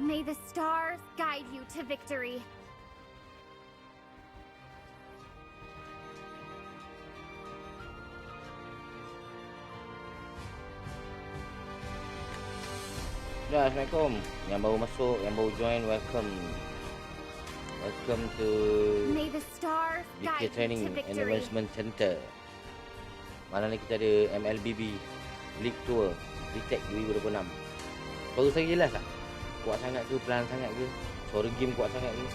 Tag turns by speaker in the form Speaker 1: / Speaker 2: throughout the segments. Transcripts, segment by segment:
Speaker 1: May the stars guide you to victory.
Speaker 2: Assalamualaikum. Yang baru masuk, yang baru join, welcome. Welcome to
Speaker 1: May the stars
Speaker 2: GK
Speaker 1: guide you
Speaker 2: Training
Speaker 1: to
Speaker 2: and
Speaker 1: victory.
Speaker 2: Advancement Center. Malam ni kita ada MLBB League Tour Retake 2026. Baru saya jelas tak? Kuat sangat ke, pelan sangat ke? Suara game kuat sangat ke?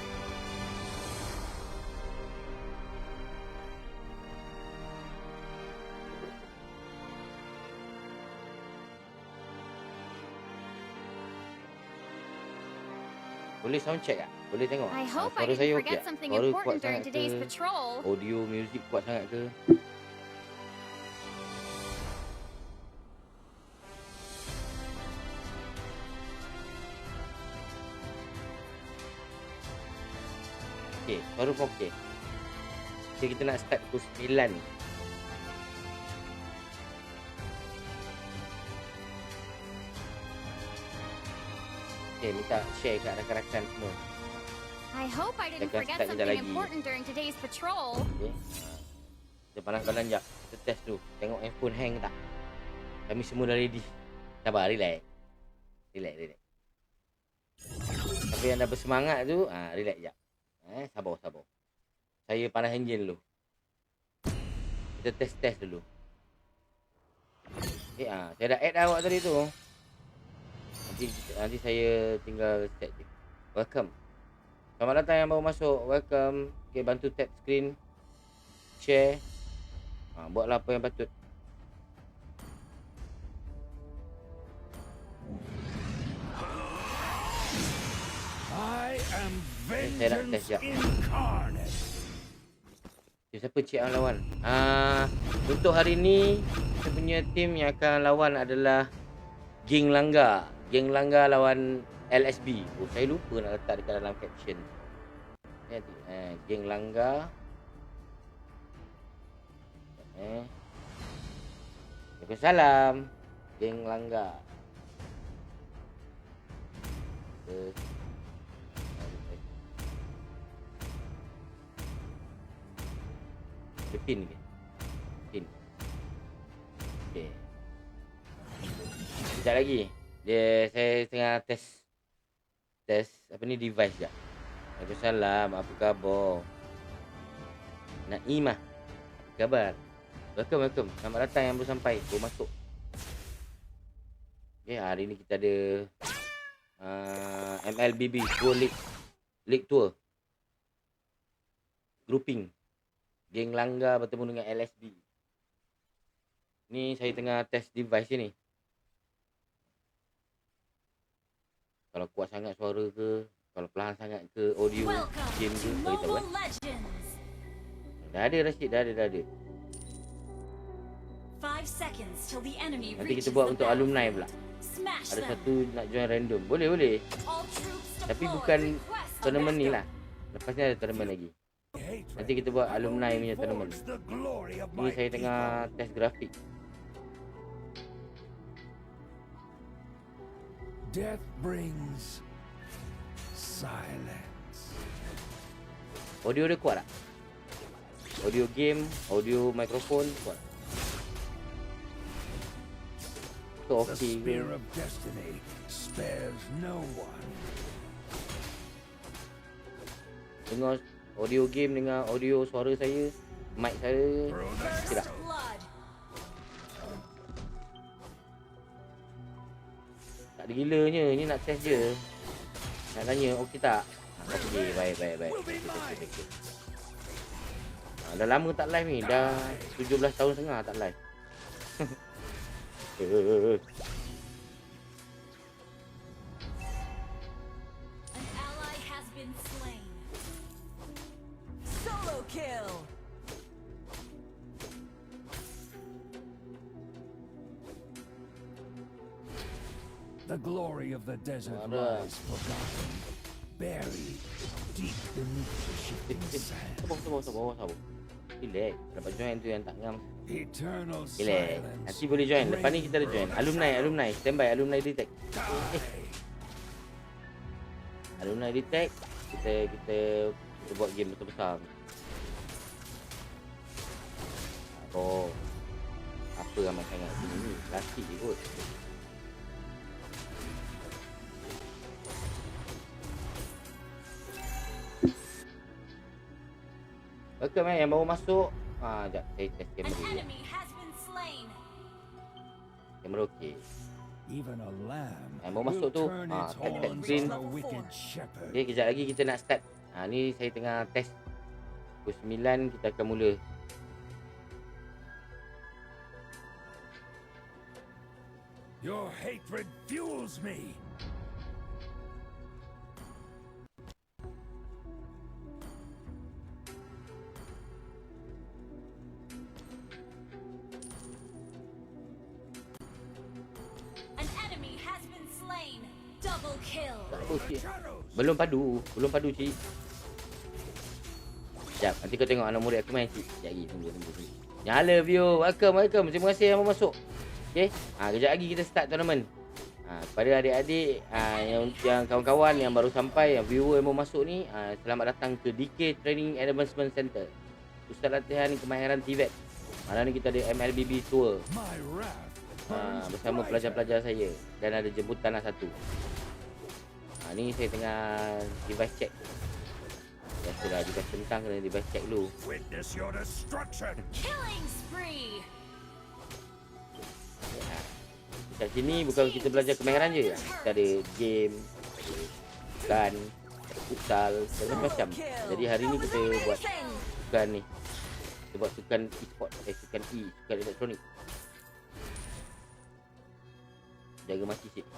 Speaker 2: Boleh sound check tak? Boleh tengok?
Speaker 1: I hope I
Speaker 2: Suara
Speaker 1: didn't
Speaker 2: saya okey
Speaker 1: forget
Speaker 2: tak?
Speaker 1: something
Speaker 2: Suara kuat
Speaker 1: important during
Speaker 2: sangat
Speaker 1: today's
Speaker 2: ke?
Speaker 1: patrol.
Speaker 2: Audio, music kuat sangat ke? Okey, suara pun okey. Okay, kita nak start pukul 9. Okay, minta share kat rakan-rakan semua.
Speaker 1: I hope I didn't
Speaker 2: Kita
Speaker 1: forget
Speaker 2: start kejap
Speaker 1: something
Speaker 2: lagi.
Speaker 1: important during today's patrol.
Speaker 2: Okay. Kita panas badan jap. Kita test dulu. Tengok handphone hang tak. Kami semua dah ready. Sabar, relax. Relax. Tapi yang dah bersemangat tu, relax jap. Sabar. Saya panas enjin dulu. Kita test dulu. Okay, saya dah add awak tadi tu. Nanti saya tinggal set je. Welcome. Selamat datang yang baru masuk. Welcome. Okay, bantu tap screen. Share. Buatlah apa yang patut.
Speaker 3: I am
Speaker 2: saya nak test
Speaker 3: vengeance
Speaker 2: jap.
Speaker 3: incarnate.
Speaker 2: Okay, siapa cik yang lawan? Untuk hari ni, kita punya team yang akan lawan adalah Geng Langgar. Geng Langgar lawan LSB. Oh, saya lupa nak letak dekat dalam caption. Geng Langgar. Waalaikumsalam. Geng Langgar. Dia pin ke? Pin. Okay. Sekejap lagi. Saya tengah test apa ni device jap. Waalaikumsalam. Apa khabar? Naimah. Apa khabar? Welcome. Selamat datang yang baru sampai. Baru masuk. Okay, hari ni kita ada MLBB Pro League Tour. Grouping. Geng Langgar bertemu dengan LSD. Ni saya tengah test device ni. Kalau kuat sangat suara ke, kalau pelan sangat ke, audio game ke, beritahu Dah ada Rashid, dah ada. Nanti kita buat untuk alumni pula. Ada satu nak join random. Boleh. Tapi bukan tournament ni lah. Lepas ni ada tournament lagi. Nanti kita buat alumni punya tournament. Ni saya tengah test grafik.
Speaker 3: Death brings silence.
Speaker 2: Audio dia kuat tak? Audio game, audio mikrofon kuat. So
Speaker 3: The
Speaker 2: okey.
Speaker 3: spear of destiny spares no one.
Speaker 2: Dengar audio game dengan audio suara saya, mic saya tidak. Tak ada gilanya, ni nak test je. Nak tanya okey tak? Okey, baik. Okay. Dah lama tak live ni, dah 17 tahun setengah tak live.
Speaker 4: Solo kill.
Speaker 3: The glory of the desert
Speaker 2: Ada.
Speaker 3: lies forgotten, buried deep beneath the shifting sand.
Speaker 2: Sabar. Relax, dapat join tu yang tak ngam.
Speaker 3: Eternal
Speaker 2: Relax,
Speaker 3: silence.
Speaker 2: nanti boleh join. Lepas ni kita ada join. Alumni, standby, alumni detect. Alumni detect, kita buat game besar-besar. Oh. Apa ramai sangat sini ni? Plastik je kot. Welcome yang baru masuk. Sekejap saya test
Speaker 4: An
Speaker 2: kamera je.
Speaker 4: enemy has been slain.
Speaker 2: Kamera okey.
Speaker 3: Even a lamb
Speaker 2: Yang baru masuk tu,
Speaker 3: will turn its
Speaker 2: tap
Speaker 3: horns
Speaker 2: screen.
Speaker 3: on a wicked shepherd.
Speaker 2: Okay, kejap lagi kita nak start. Ni saya tengah test. Pukul 9 kita akan mula.
Speaker 3: Your hatred fuels me.
Speaker 4: An enemy has been slain. Double kill.
Speaker 2: Oh, cik. Belum padu cik. Sekejap, nanti kau tengok anak murid aku main cik. Sekejap lagi, tunggu. Nyala view. Welcome. Terima kasih yang mau masuk. Okay, kejap lagi kita start tournament. Kepada adik-adik yang kawan-kawan yang baru sampai, yang viewer yang mau masuk ni, selamat datang ke DK Training Advancement Center, pusat latihan kemahiran TVET. Malam ni kita ada MLBB tour
Speaker 3: My wrath
Speaker 2: bersama pelajar-pelajar saya, dan ada jemputan lah satu. Ni saya tengah device check. Biasalah device tentang kena device check dulu.
Speaker 3: Witness your destruction.
Speaker 4: Killing spree.
Speaker 2: Kat sini bukan kita belajar kemahiran je. Kita ada game, gun, futsal, dan macam-macam. Jadi hari ni kita buat sukan ni. Kita buat sukan e-sport, sukan elektronik. Jaga mati sikit.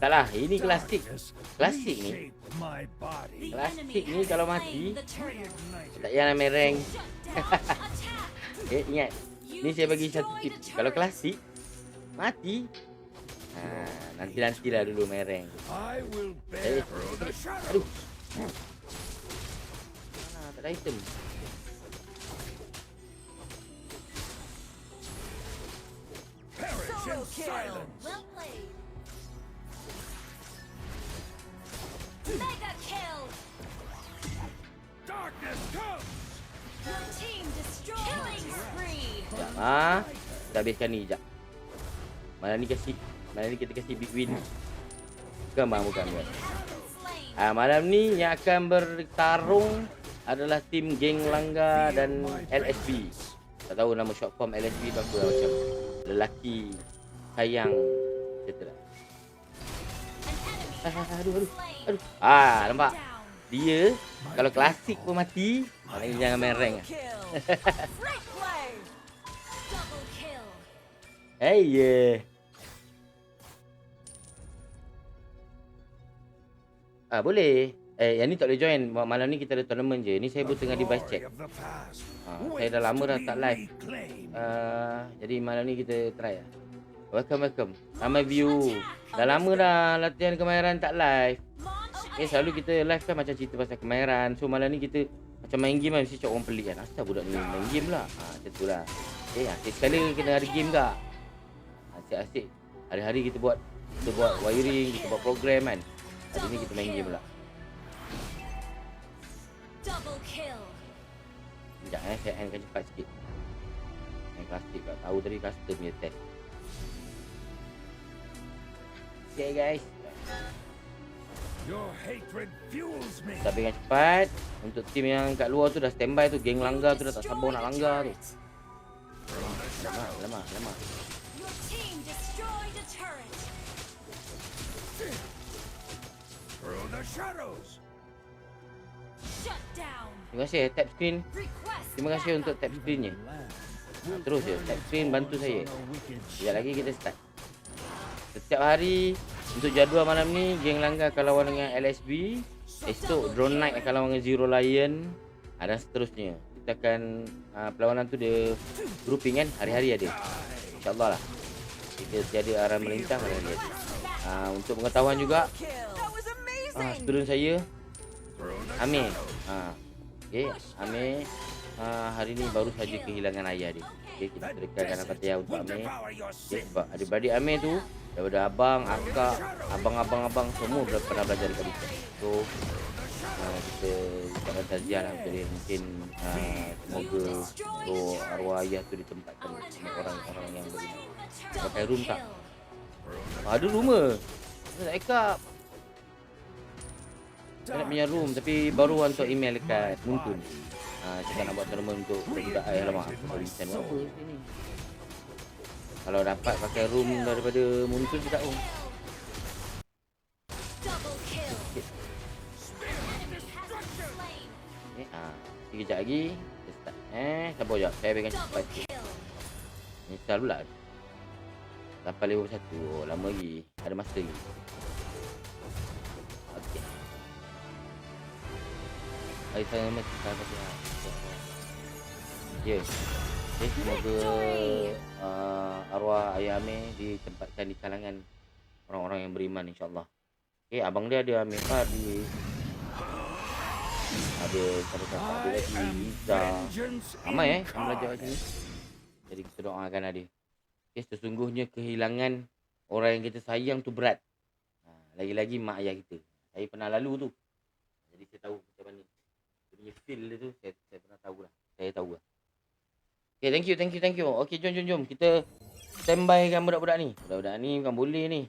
Speaker 2: Tak lah, ini klasik. Klasik ni.
Speaker 3: Reshape my body.
Speaker 2: Klasik ni kalau mati,
Speaker 4: The turret.
Speaker 2: tak payah nak main rank.
Speaker 4: Shut down. Attack.
Speaker 2: Ingat. Ni saya bagi satu tip. Kalau klasik, mati. Nanti-nantilah dulu main rank.
Speaker 3: I will bear the shadow.
Speaker 2: Aduh. Tak ada item.
Speaker 3: Perish in
Speaker 4: Solo kill.
Speaker 3: silence.
Speaker 4: Well played. Mega kill.
Speaker 3: Darkness comes.
Speaker 4: Your team destroyed. Killing spree.
Speaker 2: Sekejap. Kita habiskan ni sekejap. Malam ni kita kasih big win. Bukan.
Speaker 4: Has been slain.
Speaker 2: Malam ni yang akan bertarung adalah tim Geng Langgar dan LSB. Tak tahu nama short form LSB tu apa lah, macam lelaki sayang macam tu lah.
Speaker 4: An enemy has
Speaker 2: Aduh.
Speaker 4: been slain.
Speaker 2: Nampak?
Speaker 4: Down.
Speaker 2: Dia kalau klasik pun mati, maknanya jangan main rank lah.
Speaker 4: Freak play. Double kill.
Speaker 2: Boleh. Yang ni tak boleh join. Malam ni kita ada tournament je. Ni saya pun tengah device check.
Speaker 3: Glory of the past
Speaker 2: Saya dah lama dah
Speaker 3: waits
Speaker 2: tak
Speaker 3: to be
Speaker 2: live.
Speaker 3: reclaimed.
Speaker 2: Jadi malam ni kita try lah. Welcome. Ramai view. Dah lama dah latihan kemahiran tak live.
Speaker 4: Launch.
Speaker 2: Selalu kita live kan macam cerita pasal kemahiran. So malam ni kita macam main game kan. Mesti cakap orang pelik kan. Asal budak ni main game lah. Macam tu lah. Asyik sekali kena ada game tak? Asyik-asyik. Hari-hari kita buat wiring, kita buat program kan. Hari ni kita main game pula.
Speaker 4: Double kill.
Speaker 2: Sekejap saya endkan cepat sikit. Main klasik tak tahu tadi custom punya test. Okay guys,
Speaker 3: Your hatred fuels me.
Speaker 2: kita habiskan cepat. Untuk tim yang kat luar tu dah standby tu. Geng langgar tu dah tak sabar nak langgar tu. Lama.
Speaker 4: Your team destroyed a turret.
Speaker 3: Through the shadows.
Speaker 4: Shut down.
Speaker 2: Terima kasih tap screen.
Speaker 4: Request.
Speaker 2: Terima kasih
Speaker 4: backup.
Speaker 2: untuk tap screennya. Terus je tap screen bantu saya. Sekejap lagi kita start. Setiap hari untuk jadual malam ni Geng Langgar akan lawan dengan LSB. Esok Drone Knight akan lawan dengan Zero Lion, dan seterusnya. Kita akan perlawanan tu dia grouping kan, hari-hari ada. InsyaAllah lah. Kita tiada arahan melintang hari-hari ada. Untuk pengetahuan juga,
Speaker 4: That was amazing.
Speaker 2: student saya Amir. Okay, Amir hari ni baru saja kehilangan ayah dia. Okay, kita
Speaker 3: The
Speaker 2: sedekahkan Al-Fatihah
Speaker 3: desert
Speaker 2: untuk
Speaker 3: will
Speaker 2: Amir.
Speaker 3: devour your
Speaker 2: Okay,
Speaker 3: sins.
Speaker 2: sebab adik-beradik Amir tu daripada abang, akak, abang semua pernah belajar dekat Dika. So kita ucapkan takziah lah untuk dia. Mungkin semoga roh arwah ayah tu ditempatkan
Speaker 4: Our
Speaker 2: sama
Speaker 4: turret
Speaker 2: orang-orang yang
Speaker 4: has
Speaker 2: beriman.
Speaker 4: slain the
Speaker 2: Pakai
Speaker 4: turtle
Speaker 2: room tak?
Speaker 4: kill.
Speaker 2: Ada rumah. Saya nak backup. Saya nak punya room tapi baru hantar email dekat Muntun. Cakap nak buat tournament untuk budak alamak aku resign buat apa sini. Kalau dapat pakai room daripada Muntun kita tahu.
Speaker 4: Double kill.
Speaker 2: Sikit.
Speaker 4: Enemy has been slain.
Speaker 2: Sekejap lagi kita start. Sabar sekejap. Saya pegang cepat
Speaker 4: Double
Speaker 2: sikit.
Speaker 4: kill.
Speaker 2: Install pula. Sampai level 1. Oh, lama lagi. Ada masa lagi. Okey. Hari saya mesti sampai sini. Ya. Okay, semoga arwah ayah Amir ditempatkan di kalangan orang-orang yang beriman insya-Allah. Okey, abang dia ada Amir Fadi. Ada siapa-siapa ada lagi Liza. Ramai yang belajar kat sini. Jadi kita doakan dia. Okay, sesungguhnya kehilangan orang yang kita sayang tu berat. Lagi-lagi mak ayah kita. Saya pernah lalu tu. Jadi saya tahu macam mana. Dia punya feel dia tu saya pernah tahu lah. Saya tahu lah. Okay, thank you. Okay, jom. Kita standby kan budak-budak ni. Budak-budak ni bukan boleh ni.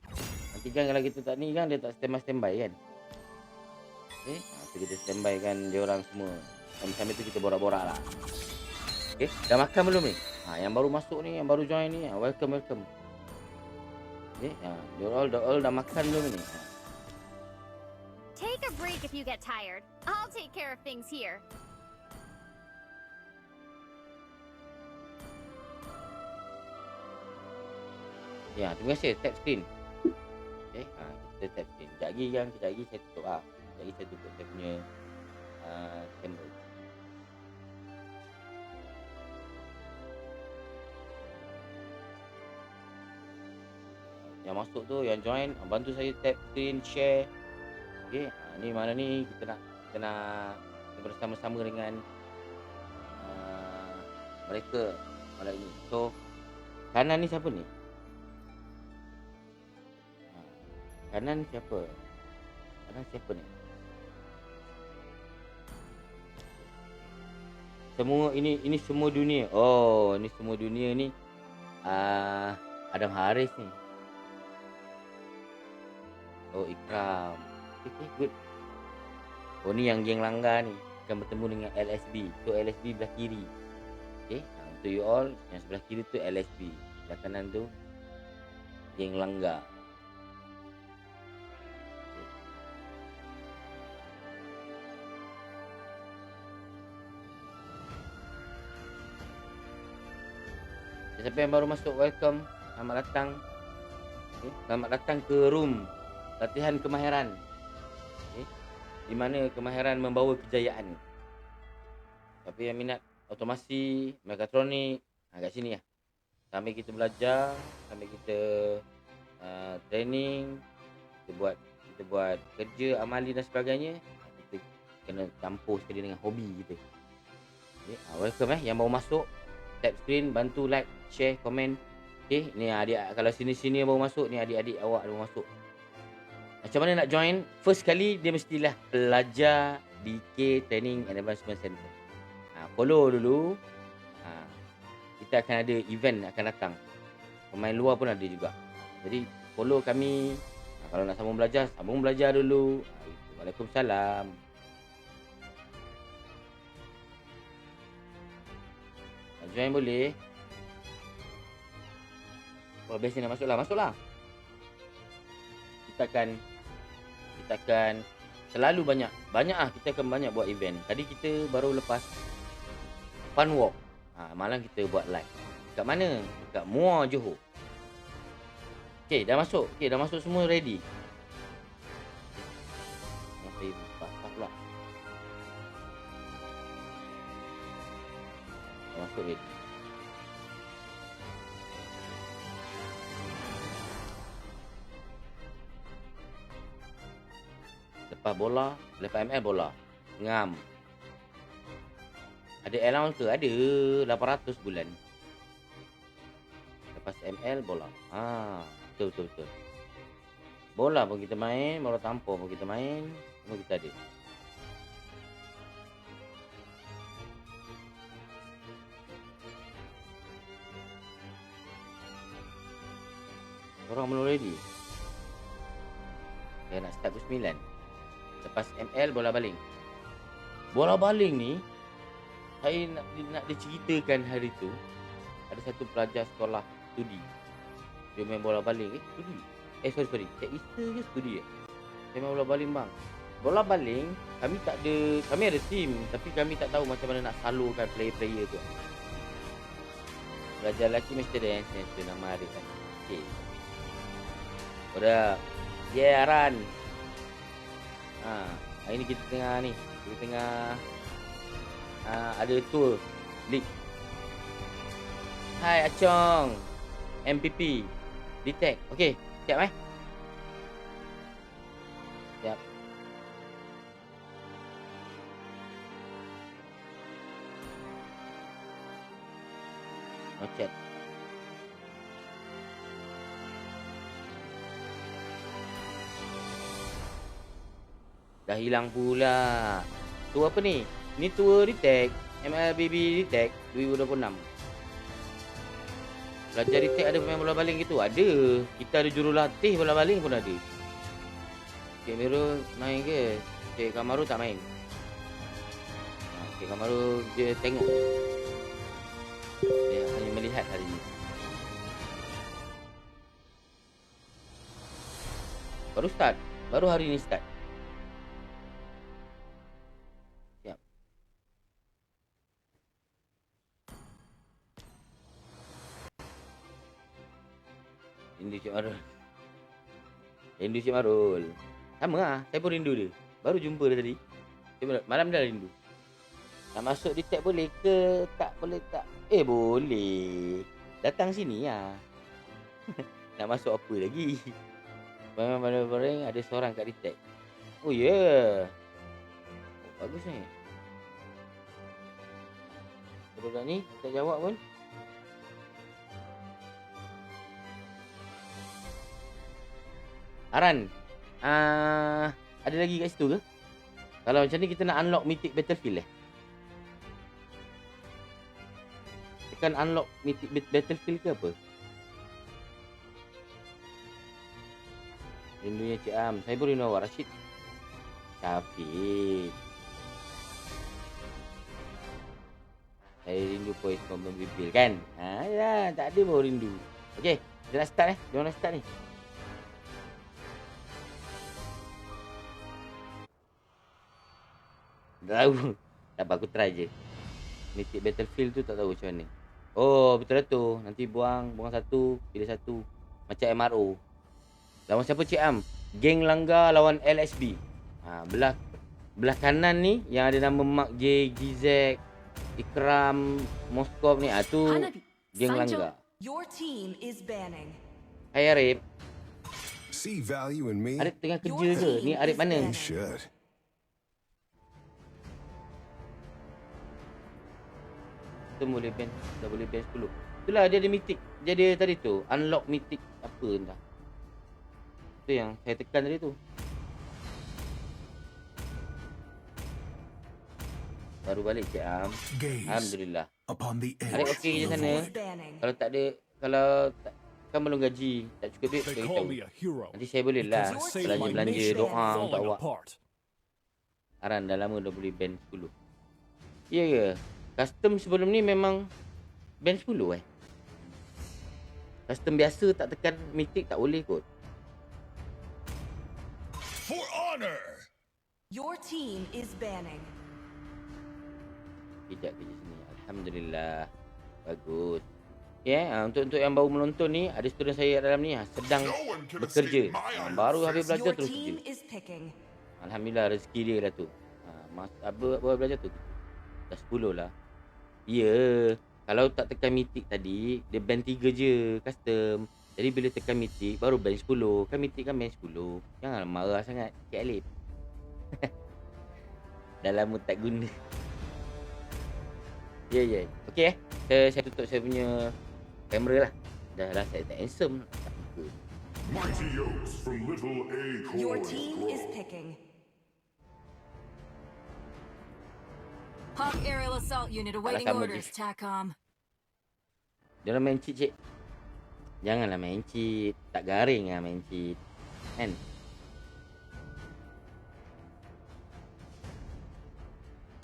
Speaker 2: Nanti kan kalau kita tak ni kan, dia tak standby kan. Okay, so kita standby kan dia orang semua. Sambil tu kita borak-borak lah. Okay, dah makan belum ni? Yang baru masuk ni, yang baru join ni, welcome. Okay, dia all dah makan belum ni?
Speaker 1: Take a break if you get tired. I'll take care of things here.
Speaker 2: Ya, terima kasih. Tap screen. Okay, kita tap screen. Sekejap lagi saya tutup lah. Sekejap lagi saya tutup saya punya camera. Yang masuk tu, yang join, bantu saya tap screen, share. Okay, ni mana ni kita nak bersama-sama dengan mereka malam ini. So, kanan ni siapa ni? Kanan siapa ni? Semua ini semua dunia. Oh, ni semua dunia ni. Adam Haris ni. Oh, Ikram. Okay, good. Oh, ni yang geng langgar ni akan bertemu dengan LSB. So LSB belah kiri. Okay, untuk you all, yang sebelah kiri tu LSB, sebelah kanan tu geng langgar. Siapa yang baru masuk, welcome. Selamat datang. Okay. Selamat datang ke room latihan kemahiran. Okay. Di mana kemahiran membawa kejayaan. Tapi yang minat otomasi, mekatronik, kat sini lah. Sambil kita belajar, sambil kita training, kita buat kerja, amali dan sebagainya, kita kena campur sekali dengan hobi kita. Okay. Welcome yang baru masuk. Tap screen, bantu like, share, komen. Okay, ni adik, kalau sini-sini baru masuk, ni adik-adik awak baru masuk. Macam mana nak join? First kali dia mestilah pelajar DK Training and Advancement Center. Follow dulu. Kita akan ada event akan datang. Pemain luar pun ada juga. Jadi follow kami. Kalau nak sambung belajar dulu. Waalaikumsalam. Join boleh. Oh, best ni nak masuklah. Kita akan selalu banyak kita akan banyak buat event. Tadi kita baru lepas fun walk. Malam kita buat live. Kat mana? Dekat Muar Johor. Okey, dah masuk semua ready. Masih basah pula. Dah masuk ready. Lepas ML bola. Ngam. Ada allowance ke? Ada 800 bulan. ML bola. Betul betul betul. Bola pun kita main, bola tampar pun kita main, semua kita ada. Orang belum ready. Saya nak start pukul 9. Lepas ML bola baling. Bola baling ni saya nak diceritakan hari tu. Ada satu pelajar sekolah studi. Dia main bola baling. Studi. Sorry. Cik Ista ke studi Saya main bola baling bang. Bola baling kami ada team tapi kami tak tahu macam mana nak salurkan player-player tu. Pelajar lelaki mesti ada yang tu nama Arif kan. Okey. Udah. Aran. Hari ni kita tengah ada tour league. Hai Acong. MPP. Detect. Okey, siap Siap. No chat. Dah hilang pula. Tour apa ni? Ni tour Detect. MLBB Detect 2026. Belajar Detect ada pemain bola baling gitu? Ada. Kita ada jurulatih bola baling pun ada. Cik Miro main ke? Cik Kamaru tak main. Cik Kamaru dia tengok. Dia hanya melihat hari ni. Baru start. Baru hari ni start. Rindu Cik Marul. Sama lah. Saya pun rindu dia. Baru jumpa dia tadi. Malam dah rindu. Nak masuk Detect boleh ke? Tak boleh tak? Boleh. Datang sini lah. Nak masuk apa lagi? Barang-barang ada seorang kat Detect. Oh ya. Yeah. Bagus ni. Budak ni tak jawab pun. Aran, ada lagi kat situ ke? Kalau macam ni kita nak unlock Mythic Battlefield Tekan unlock Mythic Battlefield ke apa? Rindunya Cik Am. Saya pun rindu awak Rashid. Syafiq. Saya rindu voice command bibir kan? Ya, tak ada baru rindu. Okey, kita nak start Jom nak start ni. Tak tahu. Tak apa, aku try je. Mythic Battlefield tu tak tahu macam mana. Oh, betul lah tu. Nanti buang satu, pilih satu. Macam MRO. Lawan siapa Cik Am? Geng Langgar lawan LSB. Belah kanan ni yang ada nama Mark J, Gizek, Ikram, Moskov ni. Tu Geng Langgar.
Speaker 4: Your team is banning.
Speaker 2: Hai Arif.
Speaker 3: See value in me?
Speaker 2: Arif tengah kerja ke? Ni Arif mana?
Speaker 3: You should.
Speaker 2: Kita boleh ban. Dah boleh ban 10. Itulah dia ada mythic. Dia ada tadi tu. Unlock mythic apa entah. Itu yang saya tekan tadi tu. Baru balik Cik Am. Alhamdulillah. Arif okey je sana. Kalau tak ada, kalau tak, kan belum gaji, tak cukup duit, beritahu. Nanti saya boleh lah belanja doa untuk awak. Aran dah lama dah boleh ban 10. Ya ke? Custom sebelum ni memang ban 10 Custom biasa tak tekan mythic tak boleh kot.
Speaker 3: For honor.
Speaker 4: Your team is banning.
Speaker 2: Kejap kerja sini. Alhamdulillah. Bagus. Untuk yang baru menonton ni, ada student saya dalam ni sedang bekerja. Baru habis belajar terus kerja. Alhamdulillah rezeki dia dah tu. Baru belajar tu. Dah 10 lah. Ya. Kalau tak tekan mythic tadi, dia ban 3 je custom. Jadi bila tekan mythic baru ban 10. Kan mythic kan ban 10. Janganlah marah sangat Cik Alif. Dah lama tak guna. Ya. Okey saya tutup saya punya kamera lah. Dah lah saya tak handsome. Tak muka.
Speaker 5: Mighty oaks from little
Speaker 4: Your
Speaker 5: acorns
Speaker 4: team
Speaker 5: grow.
Speaker 4: is picking. Hawk aerial assault unit awaiting
Speaker 2: sama
Speaker 4: orders,
Speaker 2: je.
Speaker 4: TACOM.
Speaker 2: Dia orang main cheat, cik. Janganlah main cheat. Tak garing lah main cheat. Kan?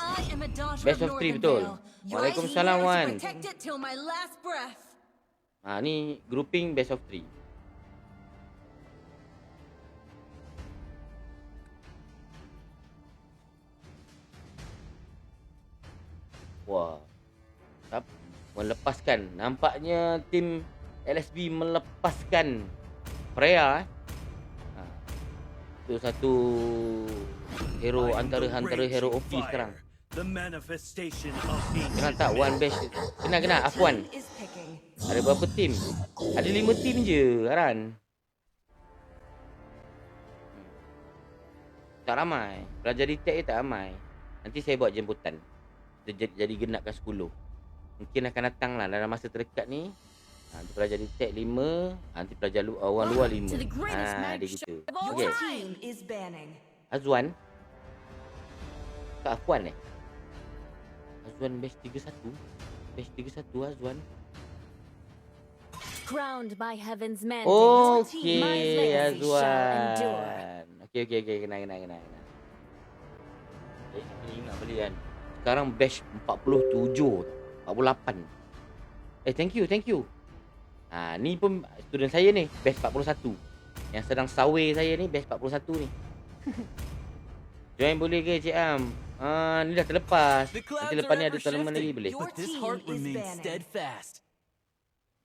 Speaker 4: I am a daughter
Speaker 2: Best
Speaker 4: of
Speaker 2: of 3
Speaker 4: Northern
Speaker 2: betul.
Speaker 4: Vale. Your
Speaker 2: Waalaikumsalam,
Speaker 4: team is
Speaker 2: Wan.
Speaker 4: protected till my last breath.
Speaker 2: Ni grouping best of 3. Wah. Melepaskan. Nampaknya tim LSB melepaskan Freya. Itu satu hero antara hero OP sekarang.
Speaker 3: The manifestation of
Speaker 2: Kenal tak one bash? Kenal Afwan.
Speaker 4: Is picking.
Speaker 2: Ada berapa tim? Ada 5 tim je, Haran. Tak ramai. Pelajar detect je tak ramai. Nanti saya buat jemputan. Kita jadi genapkan 10. Mungkin akan datang lah dalam masa terdekat ni. Nanti pelajar detect 5. Nanti pelajar orang luar 5.
Speaker 4: To the greatest
Speaker 2: Dia
Speaker 4: magic
Speaker 2: gitu.
Speaker 4: show of all
Speaker 2: Okay.
Speaker 4: team is banning.
Speaker 2: Azwan. Tak Afwan Azwan batch 31. Batch 31 Azwan.
Speaker 1: Crowned by heaven's mandate.
Speaker 2: Okey,
Speaker 1: My legacy shall endure.
Speaker 2: Azwan. Okey, kenal. Saya ingat beli kan. Sekarang batch 47, 48. Thank you. Ni pun student saya ni, batch 41. Yang sedang sawe saya ni, batch 41 ni. Join boleh ke Cik Am? Ni dah terlepas. Nanti lepas ni ada tournament lagi boleh.
Speaker 4: Your
Speaker 3: but this
Speaker 4: team
Speaker 3: heart
Speaker 4: is
Speaker 3: remains
Speaker 4: banning.
Speaker 3: steadfast.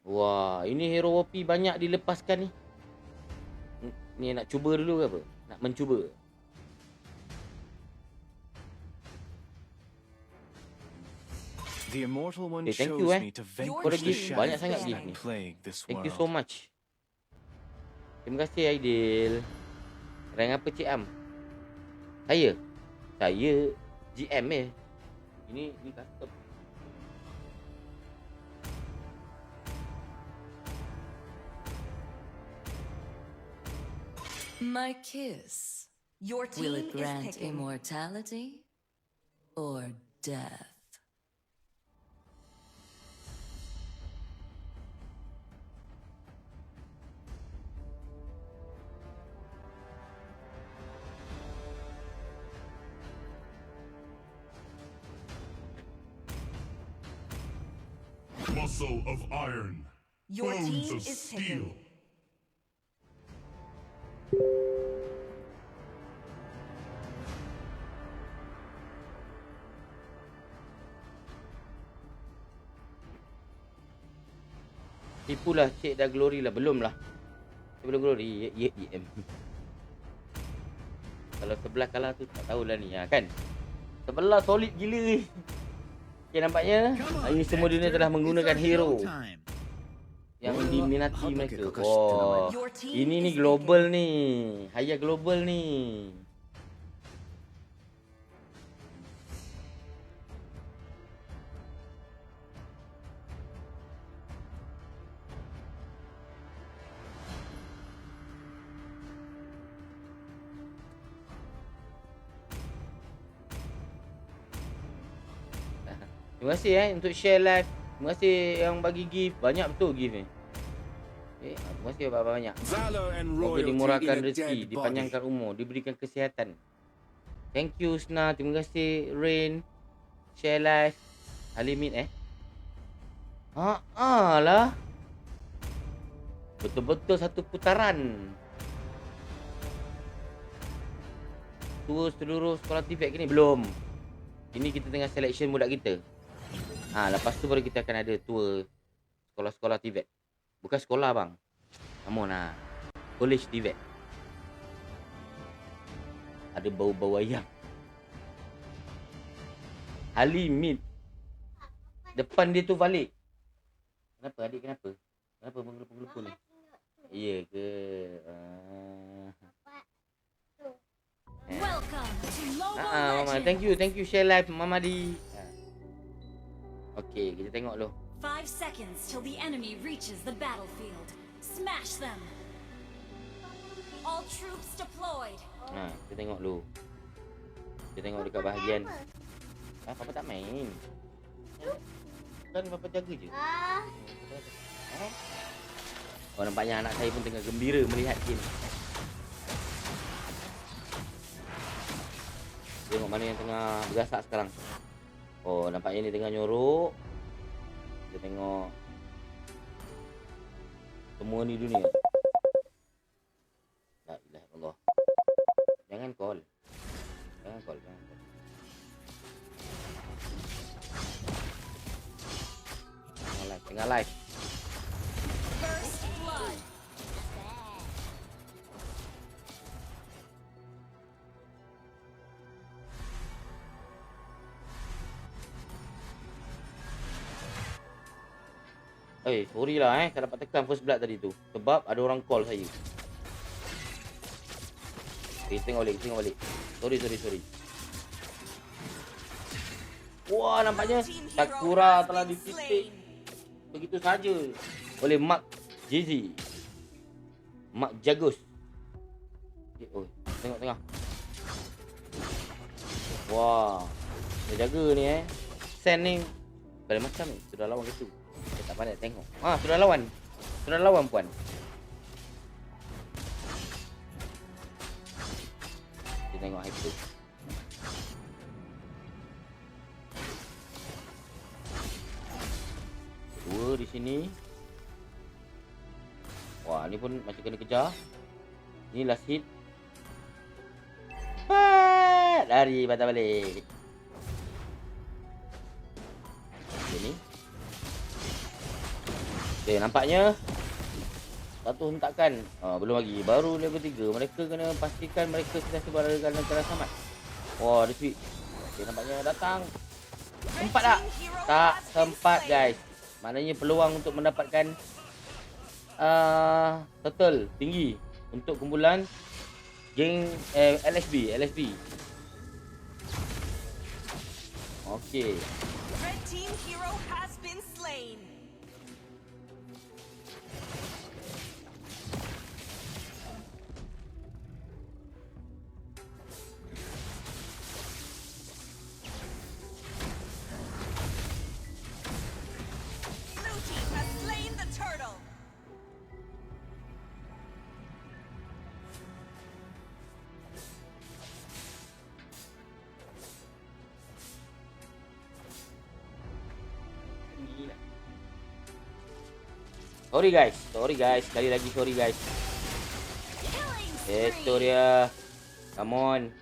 Speaker 2: Wah, ini hero OP banyak dilepaskan ni. Ni nak cuba dulu ke apa? Nak mencuba.
Speaker 6: The immortal one
Speaker 2: Thank
Speaker 6: chose
Speaker 2: you,
Speaker 6: me to
Speaker 2: Kau
Speaker 6: vanquish
Speaker 2: dah
Speaker 6: the
Speaker 2: gift banyak
Speaker 6: shadows
Speaker 2: sangat
Speaker 6: that
Speaker 2: gift ni.
Speaker 6: plague this
Speaker 2: Thank you
Speaker 6: world.
Speaker 2: so much. Terima kasih Aidil. Rank apa Cik Am? Saya GM Ini custom.
Speaker 7: My kiss.
Speaker 4: Your team
Speaker 7: Will it
Speaker 4: is
Speaker 7: grant
Speaker 4: picking.
Speaker 7: immortality or death?
Speaker 5: Muscle of iron.
Speaker 4: Your
Speaker 5: Bones
Speaker 4: team
Speaker 5: of
Speaker 4: is
Speaker 5: steel.
Speaker 4: picking.
Speaker 2: Tipulah Cik dah glory lah. Belum lah. Saya belum glory. EM. Kalau sebelah kalah tu tak tahulah ni kan. Sebelah solid gila ni. Okay, nampaknya ini semua dunia telah menggunakan hero yang diminati mereka. Oh,
Speaker 4: Your team
Speaker 2: ini ni
Speaker 4: is
Speaker 2: global ni. Haya global ni. Terima kasih untuk share live. Terima kasih yang bagi gift. Banyak betul gift ni. Terima kasih banyak.
Speaker 3: Valor and
Speaker 2: Semoga
Speaker 3: royalty
Speaker 2: dimurahkan
Speaker 3: in a
Speaker 2: rezeki,
Speaker 3: dead body.
Speaker 2: dipanjangkan umur, diberikan kesihatan. Thank you Sna, terima kasih Rain. Share live. Halimit lah. Betul-betul satu putaran. Tour seluruh sekolah TVET ke ni? Belum. Ini kita tengah selection budak kita. Lepas tu baru kita akan ada tour sekolah-sekolah TVET. Bukan sekolah bang. Come on lah. College TVET. Ada bau-bau ayam. Halimit. Depan dia tu balik. Kenapa adik kenapa? Kenapa menggelepur-gelepur ni? Iya ke?
Speaker 4: Welcome to Lobo
Speaker 2: Mama.
Speaker 4: Legends.
Speaker 2: Thank you share live Mama Di. Okey, kita tengok dulu.
Speaker 4: 5 seconds till the enemy reaches the battlefield. Smash them. All troops deployed.
Speaker 2: Nah, kita tengok dulu. Kita tengok dekat bahagian. Papa tak main. Kan Papa jaga je. Oh, nampaknya anak saya pun tengah gembira melihat game. Tengok mana yang tengah bergasak sekarang. Oh, nampaknya ni tengah nyorok. Kita tengok. Semua ni dunia. La ilaha illallah. Jangan call. Jangan call. Tengah live.
Speaker 4: First blood.
Speaker 2: Sorry lah tak dapat tekan first blood tadi tu. Sebab ada orang call saya. Tengok balik. Sorry. Wah, nampaknya Sakura telah dititik begitu saja oleh Mark Jay-Z. Mark Jagus. Oh, tengok tengah. Wah, dia jaga ni Sen ni pada macam ni sudah lawan gitu. Dia tak pandai tengok. Sudah lawan puan. Kita tengok hyper. Dua di sini. Wah, ni pun masih kena kejar. Ni last hit. Lari patah balik. Ini. Okay, nampaknya satu hentakan. Belum lagi. Baru level 3. Mereka kena pastikan mereka sudah sebarkan antara samat. Wah, ada sweep. Okay, nampaknya datang. Sempat tak? Tak sempat, guys. Maknanya peluang untuk mendapatkan turtle tinggi untuk kumpulan geng LSB. Okey.
Speaker 8: Red team hero has been slain. Blue team has slain the turtle.
Speaker 2: Sorry guys, sekali lagi sorry guys.
Speaker 4: Killing
Speaker 2: Itu
Speaker 4: spree.
Speaker 2: dia. Come on.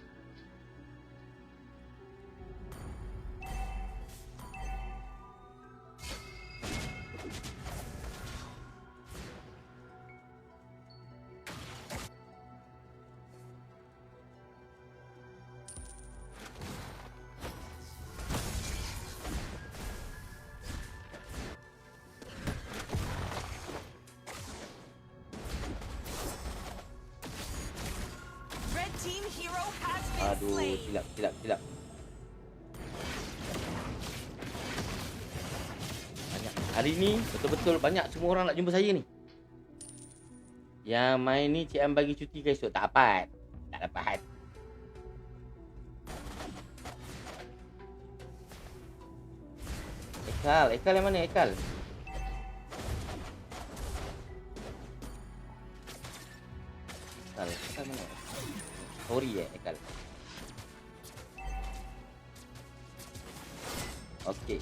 Speaker 8: Red team hero has been
Speaker 2: Aduh,
Speaker 8: slain.
Speaker 2: silap. Banyak. Hari ni betul-betul banyak semua orang nak jumpa saya ni. Yang main ni Cik Am bagi cuti ke esok. Tak dapat. Ekal yang mana Ekal? Ekal mana? Sorry Ekal. Okey.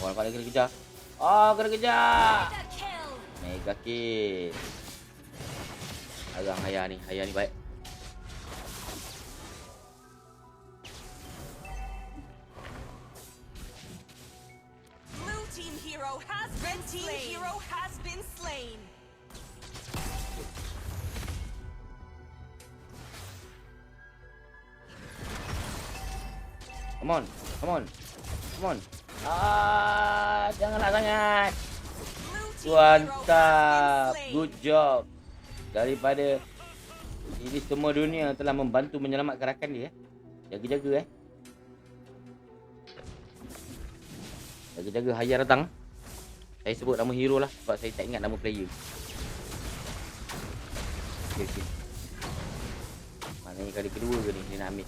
Speaker 2: Oh, nampak dia kena kejar. Kena kejar.
Speaker 4: Mega kill.
Speaker 2: Mega kill. Arang Haya ni baik.
Speaker 8: Blue team hero has been slain. Red team hero has been slain.
Speaker 2: Come on. Janganlah sangat.
Speaker 8: Blue team
Speaker 2: Mantap.
Speaker 8: hero has been slain.
Speaker 2: Good job. Daripada ini semua dunia telah membantu menyelamatkan rakan dia. Jaga-jaga Jaga-jaga Hayar datang. Saya sebut nama hero lah sebab saya tak ingat nama player. Okay. Maknanya kali kedua ke ni dia nak ambil.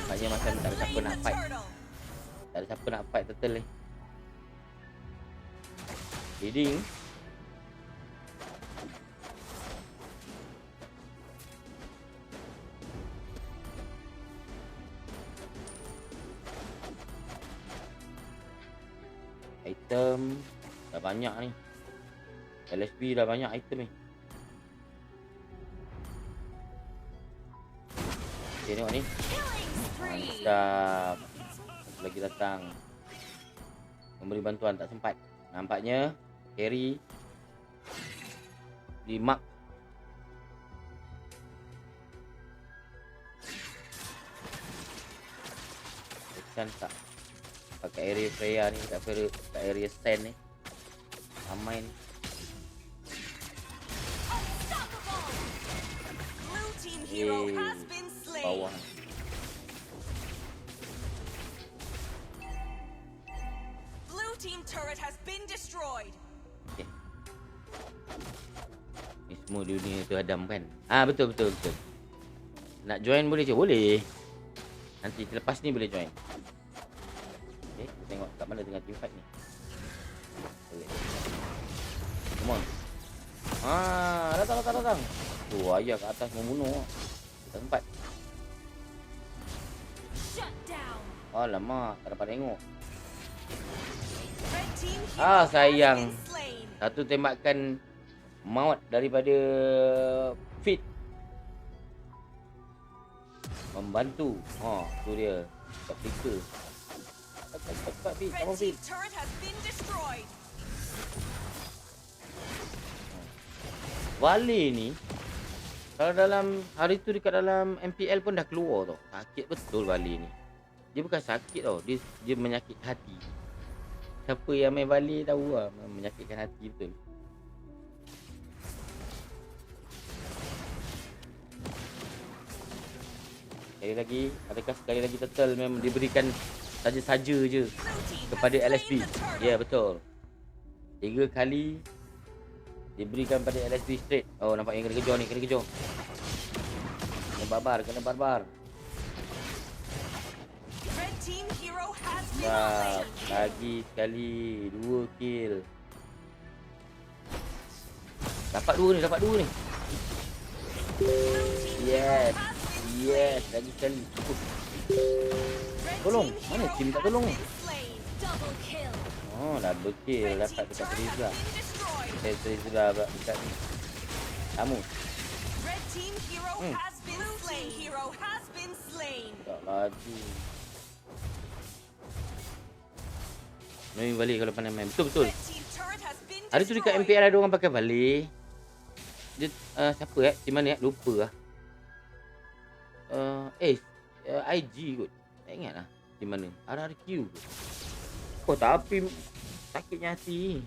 Speaker 2: Maknanya macam tak ada siapa
Speaker 8: Slain
Speaker 2: nak
Speaker 8: the
Speaker 2: fight.
Speaker 8: turtle.
Speaker 2: Tak ada siapa nak fight turtle ni. Leading. Item dah banyak ni. LSB dah banyak item ni. Okay, tengok ni. Mantap. Satu lagi datang. Memberi bantuan tak sempat. Nampaknya carry di mark. Bukan tak pakai area Freya ni, kat area stand ni. Ramai ni.
Speaker 8: Blue team hero has been slain.
Speaker 2: Bawah.
Speaker 8: Blue team turret has been destroyed.
Speaker 2: Okay. Ni semua dunia tu Adam kan? Ah, betul. Nak join boleh je? Boleh. Nanti lepas ni boleh join. Okay, kita tengok kat mana tengah team fight ni. Okay. Come on. Ah, datang. Tu ayah kat atas membunuh. Tak sempat.
Speaker 4: Shut down.
Speaker 2: Alamak, tak dapat tengok.
Speaker 8: Red team hero
Speaker 2: Ah,
Speaker 8: has
Speaker 2: sayang.
Speaker 8: been slain.
Speaker 2: Satu tembakan maut daripada Fit. Membantu. Tu dia. Tak flicker. Cepat Fit,
Speaker 8: Red
Speaker 2: sama
Speaker 8: team
Speaker 2: Fit.
Speaker 8: turret has been destroyed.
Speaker 2: Vale ni kalau dalam hari tu dekat dalam MPL pun dah keluar tau. Sakit betul Vale ni. Dia bukan sakit tau, dia menyakit hati. Siapa yang main Vale tahu lah, menyakitkan hati betul. Sekali lagi, adakah sekali lagi turtle memang diberikan saja-saja je
Speaker 8: Blue team
Speaker 2: kepada
Speaker 8: has
Speaker 2: LSB?
Speaker 8: slain the turtle.
Speaker 2: Ya, betul. 3 kali diberikan pada LSB straight. Oh, nampak yang kena kejar ni, kena kejar. Kena barbar.
Speaker 8: Red team hero has been
Speaker 2: Bab,
Speaker 8: slain.
Speaker 2: lagi sekali 2 kill. Dapat 2 ni.
Speaker 8: Blue team
Speaker 2: Yes.
Speaker 8: hero has been
Speaker 2: Yes, lagi sekali.
Speaker 8: Red
Speaker 2: Tolong.
Speaker 8: team
Speaker 2: Mana
Speaker 8: hero
Speaker 2: team tak
Speaker 8: has
Speaker 2: tolong?
Speaker 8: been slain.
Speaker 4: Double kill.
Speaker 2: Oh, double kill
Speaker 8: Red
Speaker 2: dapat
Speaker 8: team
Speaker 2: dekat
Speaker 8: turret
Speaker 2: Trizla.
Speaker 8: has been destroyed.
Speaker 2: Trizla dekat ni. Kamu.
Speaker 8: Red team hero has been slain. Blue team hero has been slain.
Speaker 2: Tak lagi. Main balik kalau pandai main. Betul.
Speaker 8: Red team turret has been
Speaker 2: Hari tu dekat
Speaker 8: destroyed.
Speaker 2: MPL ada orang pakai balik. Dia siapa Team mana lupa lah. IG kot. Tak ingat lah team mana. RRQ kot. Oh tapi sakitnya hati.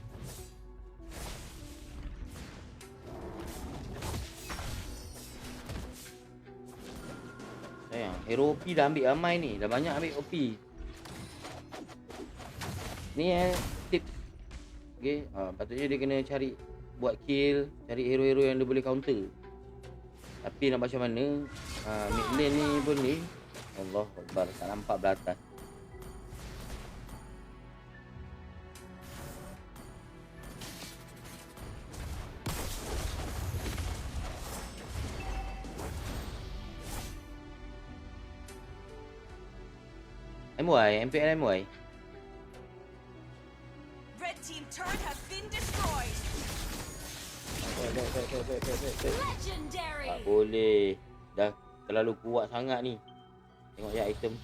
Speaker 2: Sayang, hero OP dah ambil ramai ni. Dah banyak ambil OP. Ni tips. Okay, patutnya dia kena cari buat kill, cari hero-hero yang dia boleh counter. Tapi nak macam mana, mid lane ni pun ni, Allah Akbar, tak nampak belah atas. MPL MY.
Speaker 8: Red team turret has been destroyed.
Speaker 4: Legendary.
Speaker 2: Tak boleh. Dah terlalu kuat sangat ni. Tengok ya item.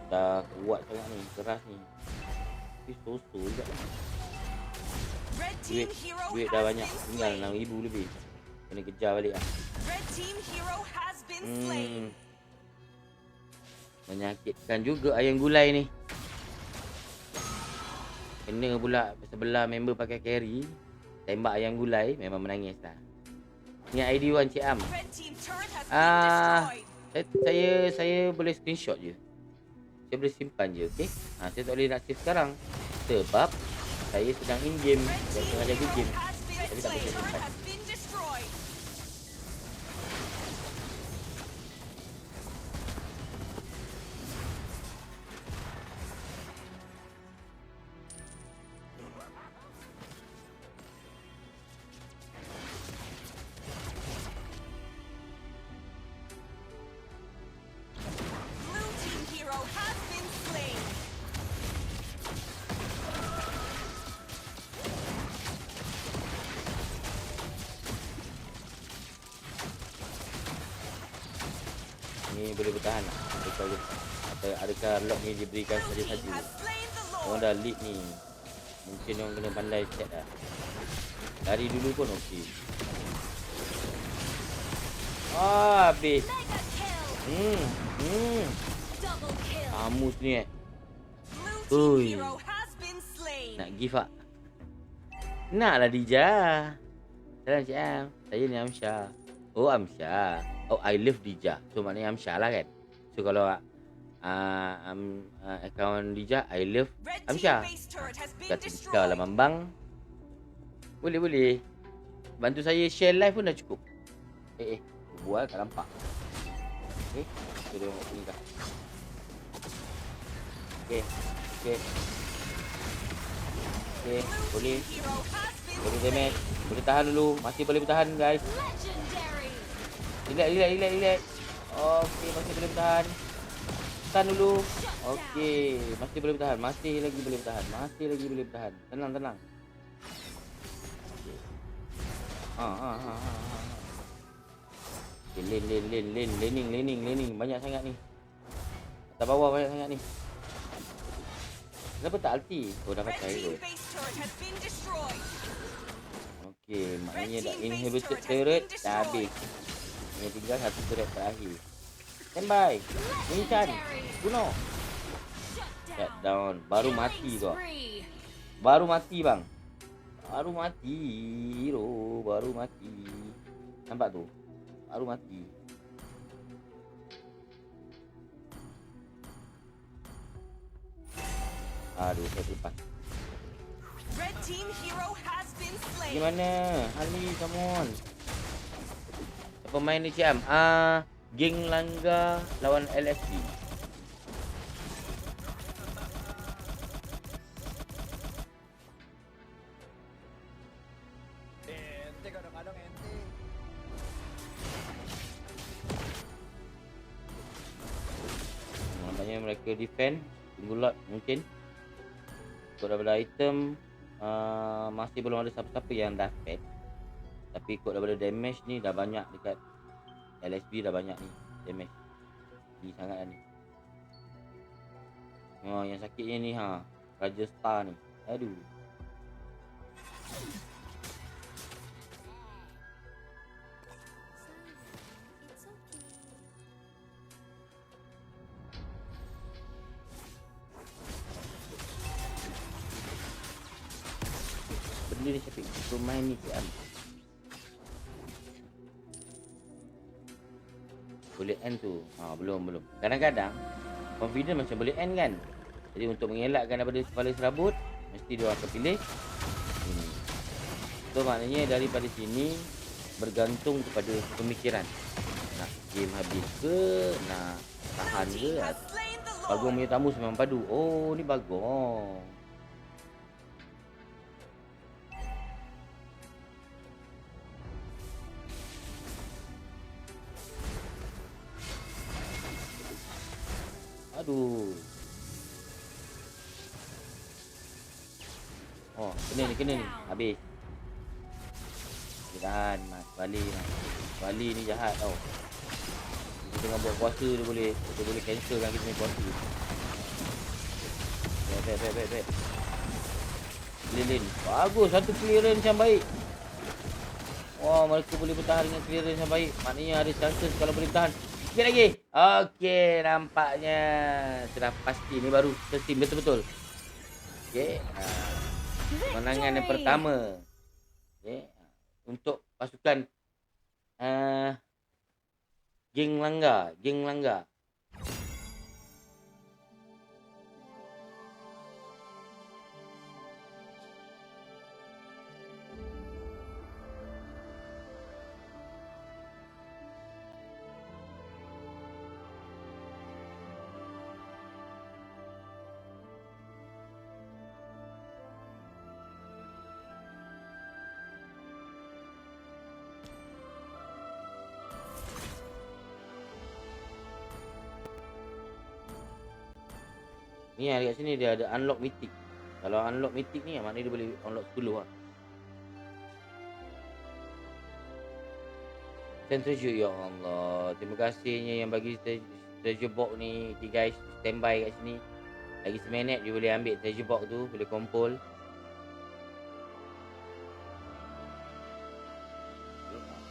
Speaker 2: Dah kuat sangat ni, keras ni. Tapi so-so juga.
Speaker 8: Red team
Speaker 2: Duit,
Speaker 8: hero
Speaker 2: duit
Speaker 8: has
Speaker 2: dah banyak.
Speaker 8: been
Speaker 2: Tinggal
Speaker 8: slain.
Speaker 2: 6,000 lebih. Kena kejar balik lah.
Speaker 8: Red team hero has been slain.
Speaker 2: Menyakitkan juga ayam gulai ni. Kena pula sebelah member pakai carry. Tembak ayam gulai memang menangis lah. Ni ID1 Cik Am.
Speaker 8: Red team turret has been destroyed.
Speaker 2: Saya boleh screenshot je. Saya boleh simpan je, okey? Saya tak boleh nak save sekarang. Sebab saya sedang in game.
Speaker 8: Red
Speaker 2: Saya
Speaker 8: team
Speaker 2: tengah jaga
Speaker 8: hero
Speaker 2: game.
Speaker 8: has been
Speaker 2: Tapi tak boleh
Speaker 8: slain.
Speaker 2: simpan.
Speaker 8: Turret has been destroyed. Blue team hero has been slain.
Speaker 2: Ni boleh bertahan tak? Adakah lock ni diberikan
Speaker 8: Blue team
Speaker 2: saja-saja?
Speaker 8: has slain the
Speaker 2: Orang
Speaker 8: Lord.
Speaker 2: dah lead ni. Mungkin orang kena pandai chat dah. Dari dulu pun okey. Habis.
Speaker 4: Mega kill. Double kill.
Speaker 2: Amus ni
Speaker 8: Blue
Speaker 2: Ui.
Speaker 8: team hero has been slain.
Speaker 2: Nak give up. Naklah Dija. Salam Cik Am. Saya ni Amsyah. Oh Amsyah. Oh I love Dija. So maknanya Amsyah lah kan. So kalau akaun Dija I love
Speaker 8: Red team
Speaker 2: Amsyah.
Speaker 8: base turret has been
Speaker 2: Kata Dija lah
Speaker 8: destroyed.
Speaker 2: Mambang. Boleh. Bantu saya share live pun dah cukup. Buat tak nampak. Okey. Kita tengok sini dah. Okey. Boleh.
Speaker 8: Blue team hero has been
Speaker 2: Boleh
Speaker 8: slain.
Speaker 2: damage. Boleh tahan dulu. Masih boleh bertahan guys.
Speaker 4: Legendary.
Speaker 2: Relax. Okey, masih boleh bertahan. Tahan dulu. Okey, masih boleh bertahan. Masih lagi boleh bertahan. Tenang. Okay, laning. Banyak sangat ni. Atas bawah banyak sangat ni. Kenapa tak ulti? Oh, dah
Speaker 8: Red
Speaker 2: pakai
Speaker 8: team
Speaker 2: kot.
Speaker 8: base turret has been destroyed.
Speaker 2: Okey, maknanya dah
Speaker 8: Red team
Speaker 2: inhibited
Speaker 8: base turret has
Speaker 2: turret
Speaker 8: been
Speaker 2: dah habis. Hanya tinggal satu turret terakhir. Standby. Minchan. Bunuh. Shut down. Baru mati tu.
Speaker 4: Spree.
Speaker 2: Baru mati bang. Baru mati. Hero. Baru mati. Nampak tu? Baru mati. Aduh, saya terlepas.
Speaker 8: Red team hero has been slain.
Speaker 2: Gimana? Ali, come on. Siapa main ni Cik Am? Geng Langgar lawan LFC.
Speaker 6: Ente kadang-kadang ente.
Speaker 2: Nampaknya mereka defend. Tunggu lot mungkin. Ikut daripada item masih belum ada siapa-siapa yang dah fed. Tapi ikut daripada damage ni dah banyak dekat LSB, dah banyak ni damage. Ni sangat lah ni. Oh, yang sakitnya ni Raja Star ni. Aduh. Benda ni Syafiq. Pemain ni Cik Am. Boleh end tu. Belum. Kadang-kadang confident macam boleh end kan. Jadi untuk mengelakkan daripada kepala serabut, mesti dia akan pilih ini. So maknanya daripada sini bergantung kepada pemikiran. Nak game habis ke, nak tahan
Speaker 8: Blue
Speaker 2: ke.
Speaker 8: team has slain the
Speaker 2: Bagong
Speaker 8: Lord.
Speaker 2: punya tamu memang padu. Oh, ni Bagong. Aduh. Oh, kena ni. Habis. Dia tahan, Mas. Bali ni jahat tau. Dia tengah buat puasa dia boleh cancelkan kita punya puasa. Baik. Lilin. Bagus, satu clearance yang baik. Wah, mereka boleh bertahan dengan clearance yang baik. Maknanya ada chances kalau boleh bertahan. Sikit lagi. Okey, nampaknya sudah pasti. Ni baru team betul-betul. Okey. Kemenangan yang pertama. Okey. Untuk pasukan Geng Langgar. Ni dekat sini dia ada unlock mythic. Kalau unlock mythic ni maknanya dia boleh unlock 10 lah. Treasure, ya Allah. Terima kasihnya yang bagi treasure box ni. Okay guys, standby kat sini. Lagi seminit dia boleh ambil treasure box tu, boleh kumpul.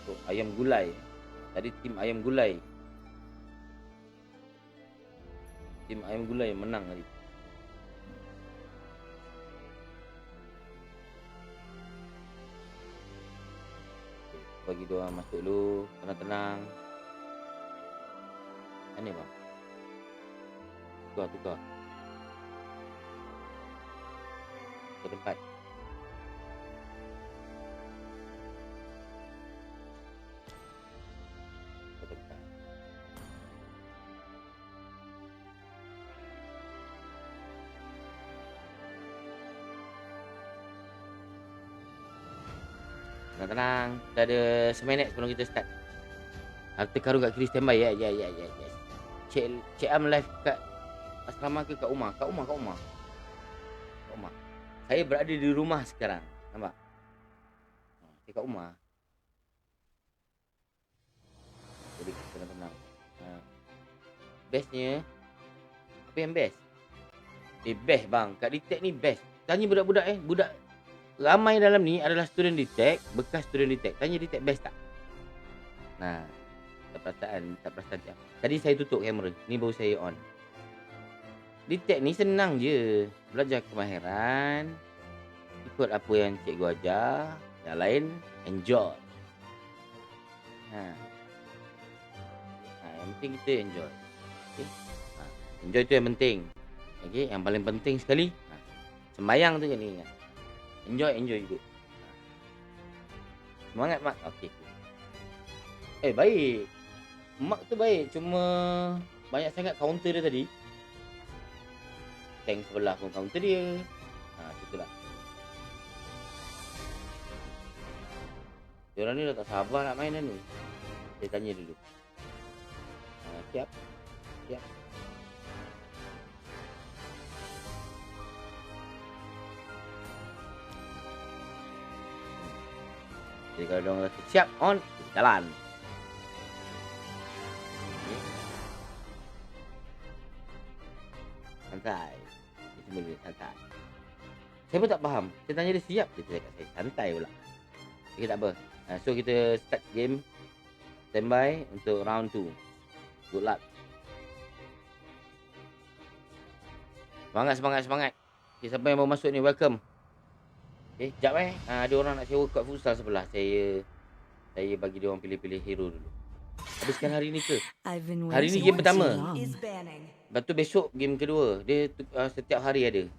Speaker 2: So, ayam gulai. Tadi tim ayam gulai. Tim ayam gulai yang menang tadi. Bagi dia orang masuk dulu, tenang-tenang. Mana bang? Tukar. Ke tempat. Tenang. Dah ada seminit sebelum kita start. Harta karun kat kiri standby. Ya. Cik Am live kat asrama ke kat rumah? Kat rumah. Saya berada di rumah sekarang. Nampak? Saya kat rumah. Jadi tenang. Bestnya, apa yang best? Best bang. Kat Detect ni best. Tanya budak-budak budak ramai dalam ni adalah student Detect, bekas student Detect. Tanya Detect best tak? Nah, tak perasan. Tadi saya tutup kamera. Ni baru saya on. Detect ni senang je. Belajar kemahiran. Ikut apa yang cikgu ajar. Yang lain, enjoy. Yang penting kita enjoy. Okay? Enjoy tu yang penting. Okay? Yang paling penting sekali, sembayang tu kan ni ingat. Enjoy juga. Semangat mak. Okey. Baik. Mak tu baik, cuma banyak sangat counter dia tadi. Tank sebelah pun counter dia. Itulah. Diorang ni dah tak sabar nak main dah ni. Saya tanya dulu. Siap. Jadi kalau diorang rasa siap, on, jalan. Okay. Santai. Dia semua dia santai. Saya pun tak faham. Saya tanya dia siap, dia cakap saya santai pula. Okay, tak apa. So kita start game. Standby untuk round 2. Good luck. Semangat. Okay, siapa yang baru masuk ni, welcome. Okay, sekejap ada orang nak sewa kat futsal sebelah. Saya bagi dia orang pilih-pilih hero dulu. Habiskan hari ni ke? Hari ni game pertama. Lepas tu besok game kedua. Dia setiap hari ada.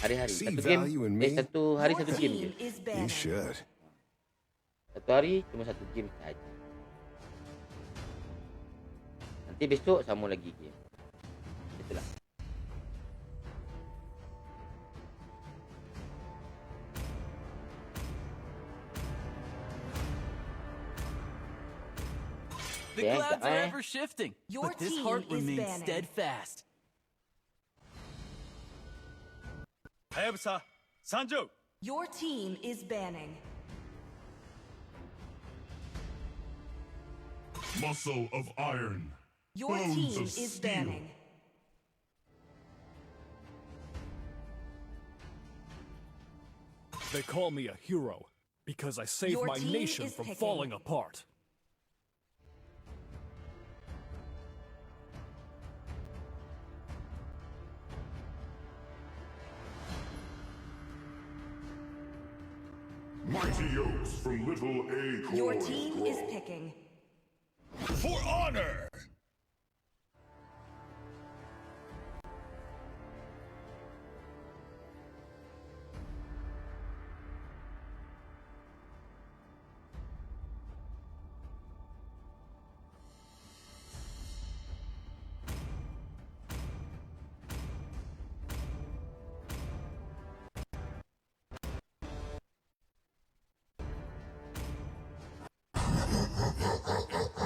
Speaker 2: Hari-hari. Satu game. Satu hari satu game je.
Speaker 3: You should.
Speaker 2: Satu hari cuma satu game saja. Nanti besok sama lagi game. Itulah.
Speaker 9: The clouds are ever shifting, but this heart remains steadfast. Hayabusa, Sanjo.
Speaker 8: Your team is banning.
Speaker 5: Muscle of iron.
Speaker 8: Your
Speaker 5: Bones
Speaker 8: team
Speaker 5: of
Speaker 8: is
Speaker 5: steel.
Speaker 8: banning.
Speaker 10: They call me a hero because I saved
Speaker 8: Your
Speaker 10: my
Speaker 8: team
Speaker 10: nation
Speaker 8: is
Speaker 10: from
Speaker 8: picking.
Speaker 10: falling apart.
Speaker 5: Mighty Oaks from Little Acorn.
Speaker 8: Your team is picking.
Speaker 5: For honor!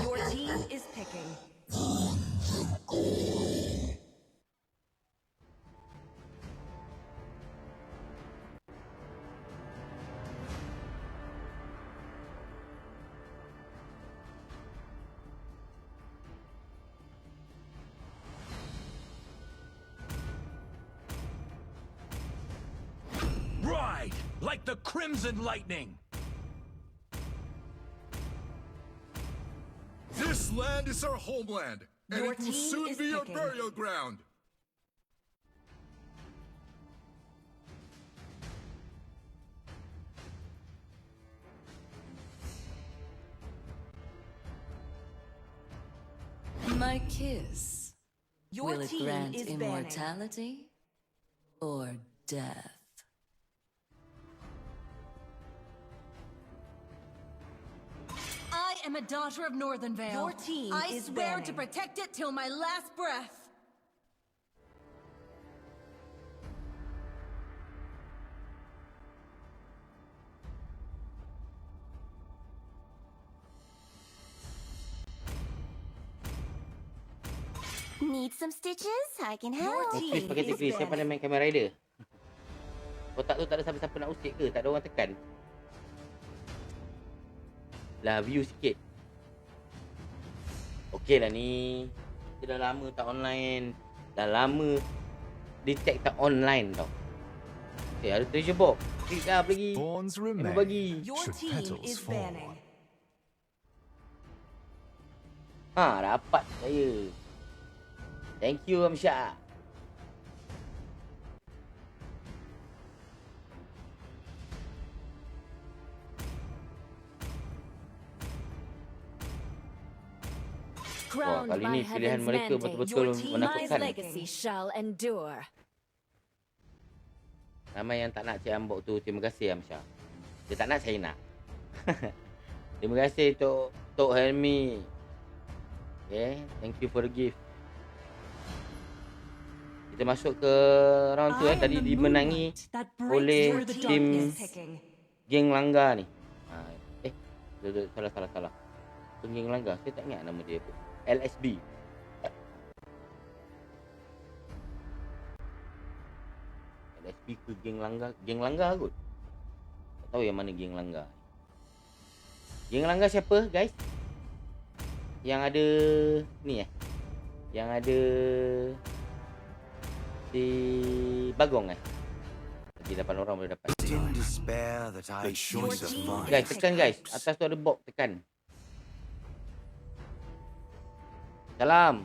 Speaker 8: Your team is
Speaker 5: like the Crimson Lightning. This land is our homeland, and
Speaker 8: Your
Speaker 5: it will
Speaker 8: team
Speaker 5: soon
Speaker 8: is
Speaker 5: be your
Speaker 8: picking.
Speaker 5: burial ground.
Speaker 7: My kiss.
Speaker 8: Your
Speaker 7: Will it
Speaker 8: team
Speaker 7: grant
Speaker 8: is banning.
Speaker 7: immortality or death?
Speaker 4: I am a daughter of Northern Vale.
Speaker 8: Your team
Speaker 4: I
Speaker 8: is
Speaker 4: swear to
Speaker 8: banning.
Speaker 4: protect it till my last breath.
Speaker 1: Need some stitches? I can
Speaker 8: Your
Speaker 1: help.
Speaker 8: team
Speaker 2: Please pakai
Speaker 8: is
Speaker 2: please. Siapa
Speaker 8: banning.
Speaker 2: nak main Kamen Rider? Kotak tu tak ada siapa-siapa nak usik ke? Tak ada orang tekan. Lah view sikit. Okey lah ni. Kita dah lama tak online. Dah lama detect tak online tau. Okay, ada treasure box. Klik dah lagi.
Speaker 5: Thorns
Speaker 2: Apa bagi?
Speaker 8: Your
Speaker 5: Should
Speaker 8: team
Speaker 5: petals
Speaker 8: is
Speaker 5: fall.
Speaker 8: banning.
Speaker 2: Ha, dapat saya. Thank you Amsyah.
Speaker 1: Crowned
Speaker 2: kali
Speaker 1: by
Speaker 2: ni pilihan
Speaker 1: heaven's
Speaker 2: mereka
Speaker 1: mandate,
Speaker 2: betul-betul
Speaker 8: your team
Speaker 1: my
Speaker 2: menakutkan.
Speaker 1: legacy shall endure.
Speaker 2: Ramai yang tak nak Cik Ambok tu. Terima kasih Amsyah. Dia tak nak, saya nak. Terima kasih Tok Helmi. Okay, thank you for the gift. Kita masuk ke round tu tadi dimenangi oleh tim geng Langgar ni. Salah. Geng Langgar, saya tak ingat nama dia apa. LSB. LSB ke geng Langgar? Geng Langgar kot. Tak tahu yang mana geng Langgar. Geng Langgar siapa guys? Yang ada ni Yang ada si Bagong Lagi 8 orang boleh dapat.
Speaker 3: In despair that I should survive.
Speaker 2: Guys, tekan guys. Atas tu ada box, tekan. Salam.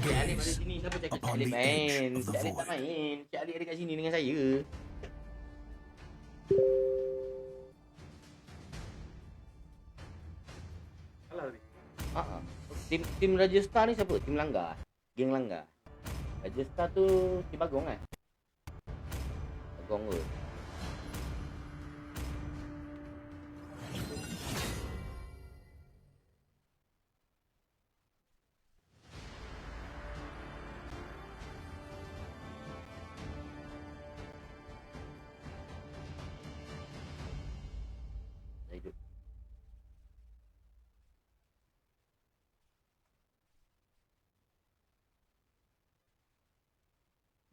Speaker 2: Cik Alif ada sini. Siapa cakap Cik Alif main? Cik Alif tak main. Cik Alif ada kat sini dengan saya. Tim Rajasthan ni siapa? Tim Langgar. Geng Langgar. Rajasthan tu si Bagong Bagong kot.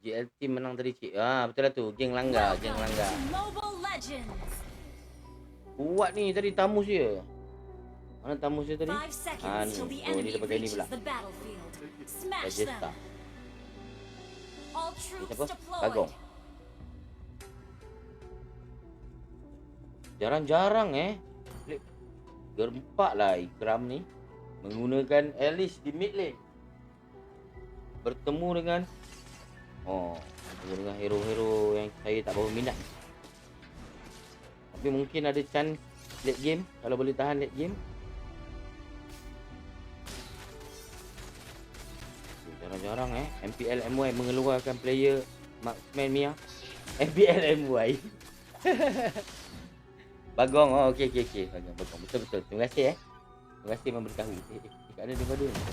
Speaker 2: JLT menang tadi cik. Betul lah tu. Geng Langgar. Geng Langgar.
Speaker 4: Mobile Legends.
Speaker 2: Kuat ni tadi tamus dia. Mana tamus dia tadi?
Speaker 4: 5 seconds till the
Speaker 2: Ni.
Speaker 4: enemy
Speaker 2: Dia pakai ni
Speaker 4: reaches
Speaker 2: pula.
Speaker 4: the battlefield. Smash
Speaker 2: Rajasthan.
Speaker 4: them. All
Speaker 2: Ni
Speaker 4: troops
Speaker 2: siapa?
Speaker 4: deployed.
Speaker 2: Bagong. Jarang-jarang Gerempak lah Ikram ni menggunakan Alice di mid lane. Bertemu dengan dengan hero-hero yang saya tak berapa minat. Tapi mungkin ada chance late game. Kalau boleh tahan late game. Jarang-jarang MPL MY mengeluarkan player Marksman Mia. MPL MY. Bagong. Okey. Bagong. Betul. Terima kasih Terima kasih memberitahu. Kat mana dia pada ni?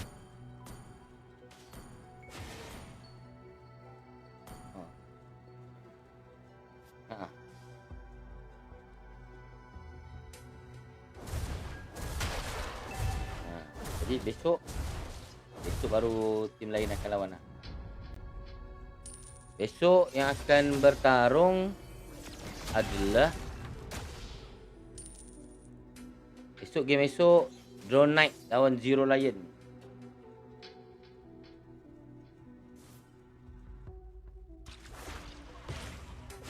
Speaker 2: Jadi besok Besok baru tim lain akan lawan lah. Besok yang akan bertarung adalah game esok Drone Knight lawan Zero Lion.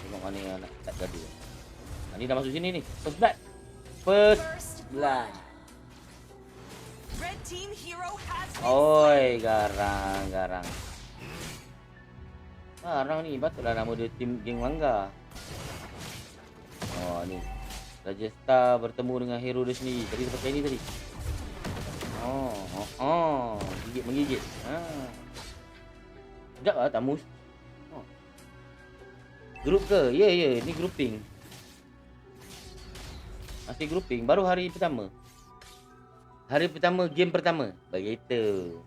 Speaker 2: Tengok mana yang nak start gaduh. Ni dah masuk sini ni. First blood.
Speaker 8: Red team hero has been
Speaker 2: Oi, garang. Garang ni patutlah nama dia tim geng manga. Oh ni. Raja Star bertemu dengan hero dia sendiri. Tadi dia pakai ni tadi. Menggigit. Sekejap lah Tamus. Grup ke? Ya, ni grouping. Masih grouping. Baru hari pertama. Game pertama. Begitu.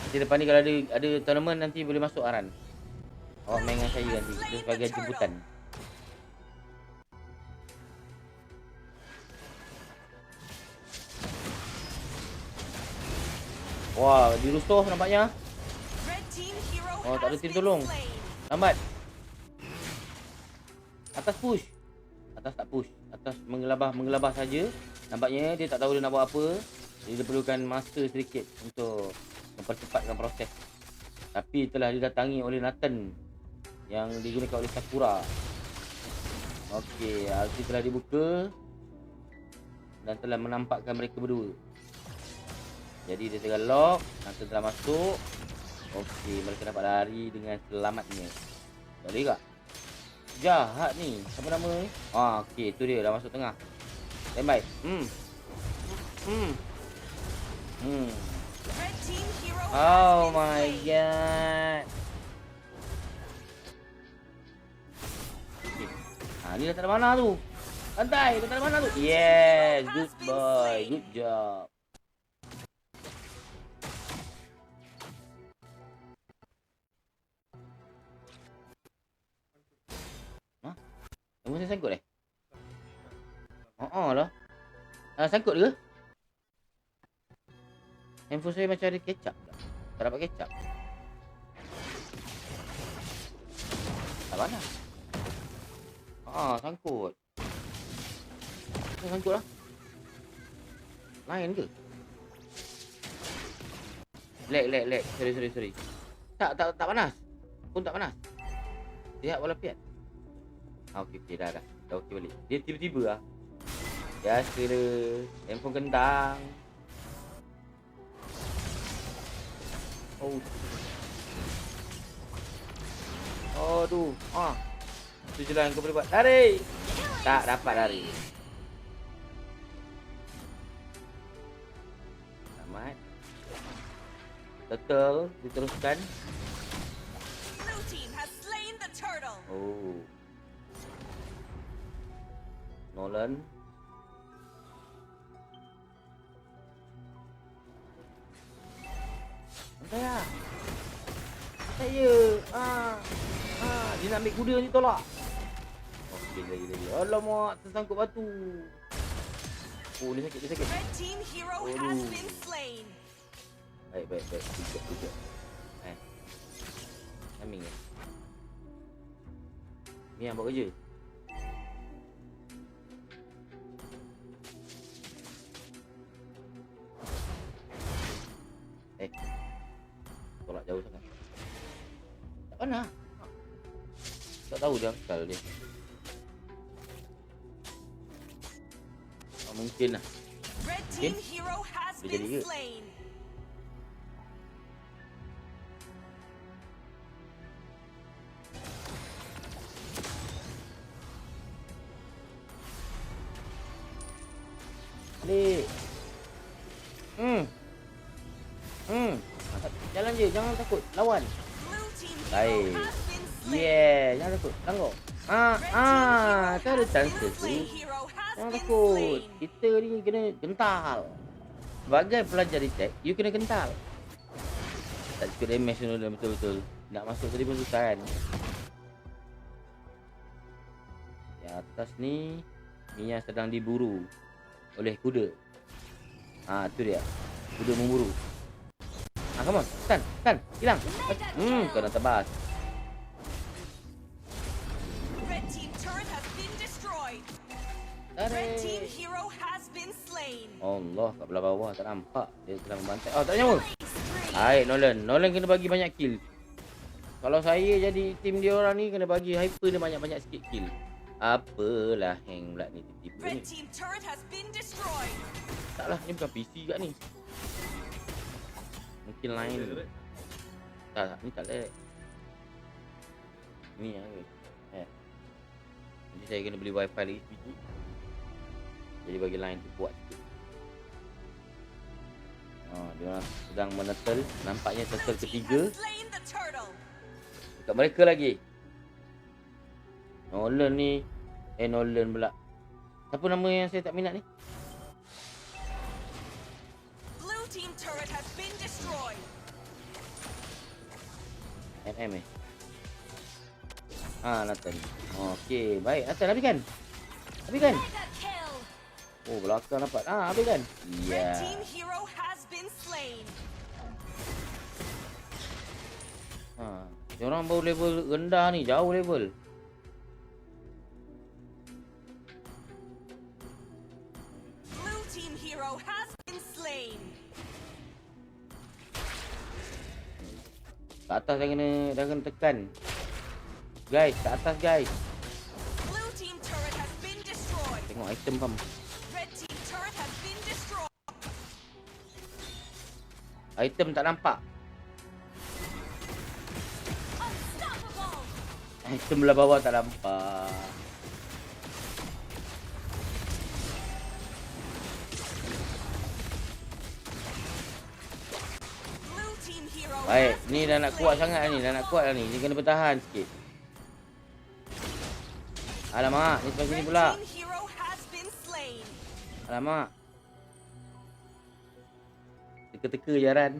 Speaker 2: Nanti depan ni kalau ada tournament nanti boleh masuk Aran. Awak main dengan saya nanti. Kita sebagai jemputan. Wah, dirusuh nampaknya. Oh, tak ada tim tolong. Lambat. Atas push. Atas tak push. Atas mengelabah saja. Nampaknya dia tak tahu dia nak buat apa. Dia perlukan masa sedikit untuk mempercepatkan proses. Tapi telah didatangi oleh Nathan yang digunakan oleh Sakura. Okey, ulti telah dibuka dan telah menampakkan mereka berdua. Jadi dia tengah lock, Nathan telah masuk. Okey, mereka dapat lari dengan selamatnya. Boleh tak? Jahat ni. Siapa nama ni? Okey, tu dia dah masuk tengah. Standby. Oh my god. Okay. Ni dah tak ada mana tu. Santai, dah tak ada mana tu. Yes, good boy. Good job. Masih sangkut lah. Sangkut ke? Handphone saya macam ada kecap tak? Tak dapat kecap. Tak mana? Sangkut. Sangkut lah. Lain ke? Lag. Sorry. Tak panas. Pun tak panas. Sihat walafiat. Okey, dah. Dah okey balik. Dia tiba-tiba lah. Biasa dia. Handphone kentang. Aduh. Itu je lah yang kau boleh buat. Lari. Tak dapat lari. Selamat. Betul. Diteruskan.
Speaker 8: Blue team has slain the turtle.
Speaker 2: Nolan. Santai lah. Saya. Dia nak ambil kuda ni tolak. Okey, lagi. Alamak, tersangkut batu. Dia sakit.
Speaker 8: Red team hero has been slain.
Speaker 2: Baik. Kejap. Timing ni. Ni yang buat kerja. Tolak jauh sangat. Tak pernah. Tak tahu dia akal dia. Mungkin lah.
Speaker 8: Red team hero has
Speaker 2: Boleh jadi
Speaker 8: been
Speaker 2: ke?
Speaker 8: slain.
Speaker 2: Balik. Jalan je, jangan takut. Lawan. Baik. Yeah, jangan takut. Tangguh. Tak ada chance tu. Jangan takut. Kita ni kena gental. Sebagai pelajar di tech, you kena gental. Tak cukup damage tu dah betul-betul. Nak masuk tadi pun susah kan. Di atas ni, ni yang sedang diburu oleh kuda. Tu dia. Kuda memburu. Come on. Stun. Hilang. Kena tebas.
Speaker 8: Red team turret has been destroyed. Red team hero has been slain.
Speaker 2: Allah, kat belah bawah tak nampak. Dia sedang membantai. Oh, tak ada nyawa. Baik, Nolan kena bagi banyak kill. Kalau saya jadi tim dia orang ni, kena bagi hyper dia banyak-banyak sikit kill. Apalah hang pula ni tiba-tiba ni.
Speaker 8: Red team turret has been destroyed.
Speaker 2: Taklah, ni bukan PC kat ni. Mungkin lain. Tak, ni tak lag. Ni yang ni. Nanti saya kena beli wifi lagi sebiji. Jadi bagi line tu kuat sikit. Dia orang sedang menetel. Nampaknya turtle ketiga. Dekat mereka lagi. Nolan ni. Nolan pula. Siapa nama yang saya tak minat ni?
Speaker 8: Blue team turret has been destroyed.
Speaker 2: NM Nathan. Okey, baik. Nathan habiskan. Oh, belakang dapat. Habiskan.
Speaker 8: Red team hero has been slain.
Speaker 2: Diorang baru level rendah ni, jauh level.
Speaker 8: Blue team hero has been slain.
Speaker 2: Kat atas dah kena tekan. Guys, kat atas guys.
Speaker 8: Blue team turret has been destroyed.
Speaker 2: Tengok item pam.
Speaker 8: Red team turret has been destroyed.
Speaker 2: Item tak nampak.
Speaker 8: Unstoppable.
Speaker 2: Item belah bawah tak nampak.
Speaker 8: Blue team hero
Speaker 2: Baik,
Speaker 8: has
Speaker 2: ni
Speaker 8: been
Speaker 2: dah nak kuat
Speaker 8: slain.
Speaker 2: sangat ni, dah nak kuat dah ni. Ni kena bertahan sikit. Alamak, ni sebelah sini
Speaker 8: Red
Speaker 2: pula.
Speaker 8: team hero has been slain.
Speaker 2: Alamak. Teka-teka jaran.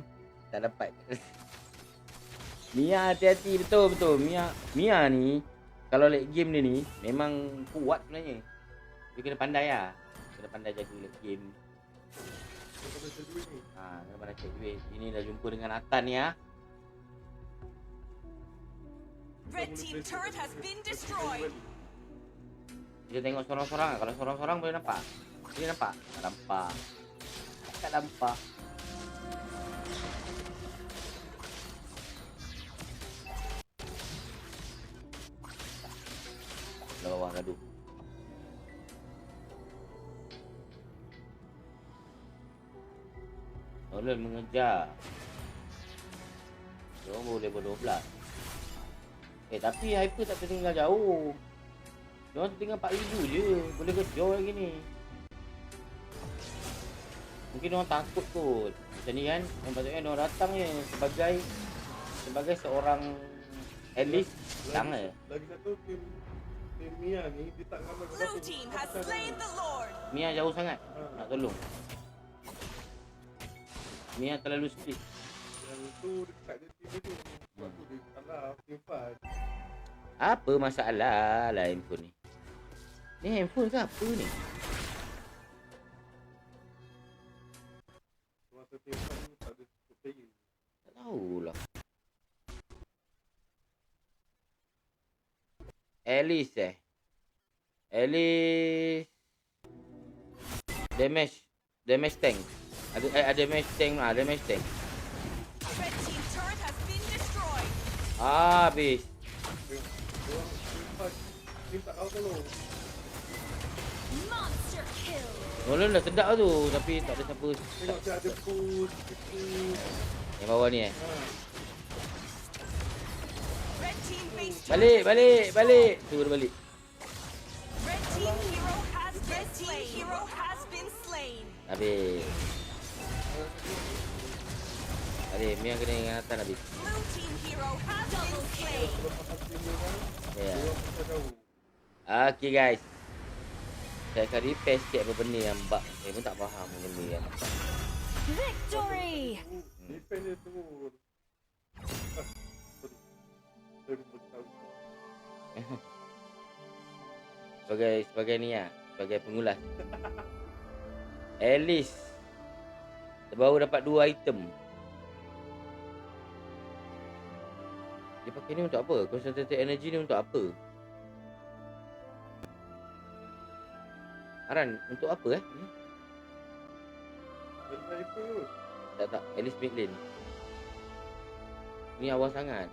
Speaker 2: Tak dapat. Mia hati-hati, betul. Mia ni, kalau late game dia ni, memang kuat sebenarnya. Dia kena pandai lah. Kena pandai jaga late game. Kena pandai check duit. Ini dah jumpa dengan Atan ni lah.
Speaker 8: Red team turret has been destroyed.
Speaker 2: Kita tengok sorang-sorang. Kalau sorang-sorang boleh nampak. Dia nampak? Tak nampak. Tak nampak. Dah bawah gaduh. Nolan mengejar. Diorang baru level 12. Tapi hyper tak tertinggal jauh. Diorang tertinggal 4,000 je. Boleh kejar lagi ni. Mungkin diorang takut kot. Macam ni kan. Yang patutnya diorang datang je sebagai seorang Alice. Datang je.
Speaker 11: Lagi satu tim Mia ni dia tak ramai
Speaker 8: Blue team has slain the Lord.
Speaker 2: Mia jauh sangat. Nak tolong. Mia terlalu split.
Speaker 11: Yang tu dekat dia tim tu. Sebab tu dia kalah tim 5.
Speaker 2: Apa masalah lah handphone ni? Ni handphone ke apa ni?
Speaker 11: Masa tim 5 ni tak ada player.
Speaker 2: Tak tahulah. Alice Damage tank. Ada damage tank lah, damage tank.
Speaker 8: Red team turret has been destroyed.
Speaker 2: Habis.
Speaker 11: Tim tak tahu tolong.
Speaker 8: Monster kill.
Speaker 2: Nolan dah sedap tu tapi tak ada siapa.
Speaker 11: Tengok dia ada push.
Speaker 2: Yang bawah ni
Speaker 8: Red team base
Speaker 2: Balik. Tunggu dia balik.
Speaker 8: Red team hero has been slain.
Speaker 2: Habis. Mia kena dengan atas habis.
Speaker 8: Blue team hero has been slain.
Speaker 2: Ya. Okay guys. Saya akan repair sikit apa benda yang bug. Saya pun tak faham benda yang bug.
Speaker 4: Victory!
Speaker 11: Defend dia turun.
Speaker 2: Sebagai ni lah. Sebagai pengulas. Alice. Dia baru dapat 2 item. Dia pakai ni untuk apa? Concentrated energy ni untuk apa? Aran, untuk apa
Speaker 11: Sniper.
Speaker 2: Tak. Alice mid lane. Ni awal sangat.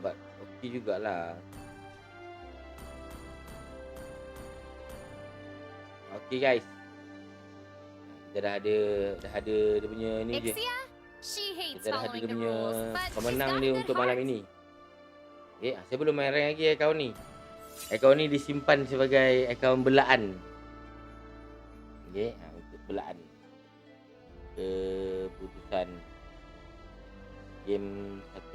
Speaker 2: But okey jugalah. Okey guys. Kita dah ada dia punya ni je.
Speaker 1: Ixia? She hates
Speaker 2: Kita dah ada
Speaker 1: following
Speaker 2: dia
Speaker 1: the
Speaker 2: punya
Speaker 1: rules, but she's
Speaker 2: pemenang
Speaker 1: got a
Speaker 2: dia
Speaker 1: good
Speaker 2: untuk malam
Speaker 1: heart.
Speaker 2: ini. Saya belum main rank lagi akaun ni. Akaun ni disimpan sebagai akaun belaan. Okey, untuk belaan. Keputusan game 1.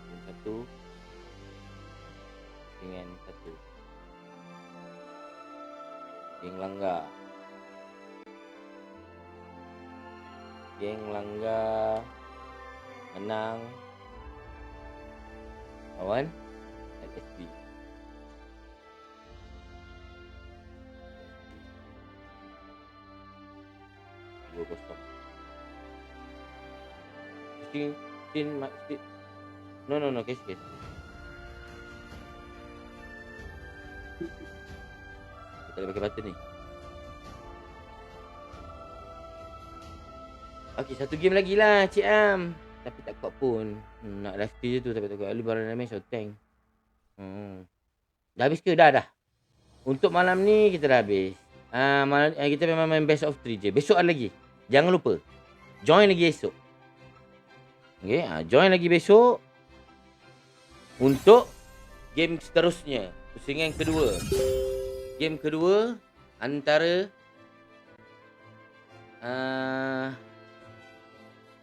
Speaker 2: Game 1 dengan 1. Geng langgar. Geng langgar menang lawan LSB. No, kes. Kita boleh pakai button ni. Okey, satu game lagi lah Cik Am. Tapi tak kuat pun. Nak last je tu tapi tak kuat. Lebaran damage or tank. Dah habis ke? Dah. Untuk malam ni kita dah habis. Kita memang main best of 3 je. Besok ada lagi. Jangan lupa. Join lagi esok. Okay, join lagi besok. Untuk game seterusnya. Pusingan kedua. Game kedua antara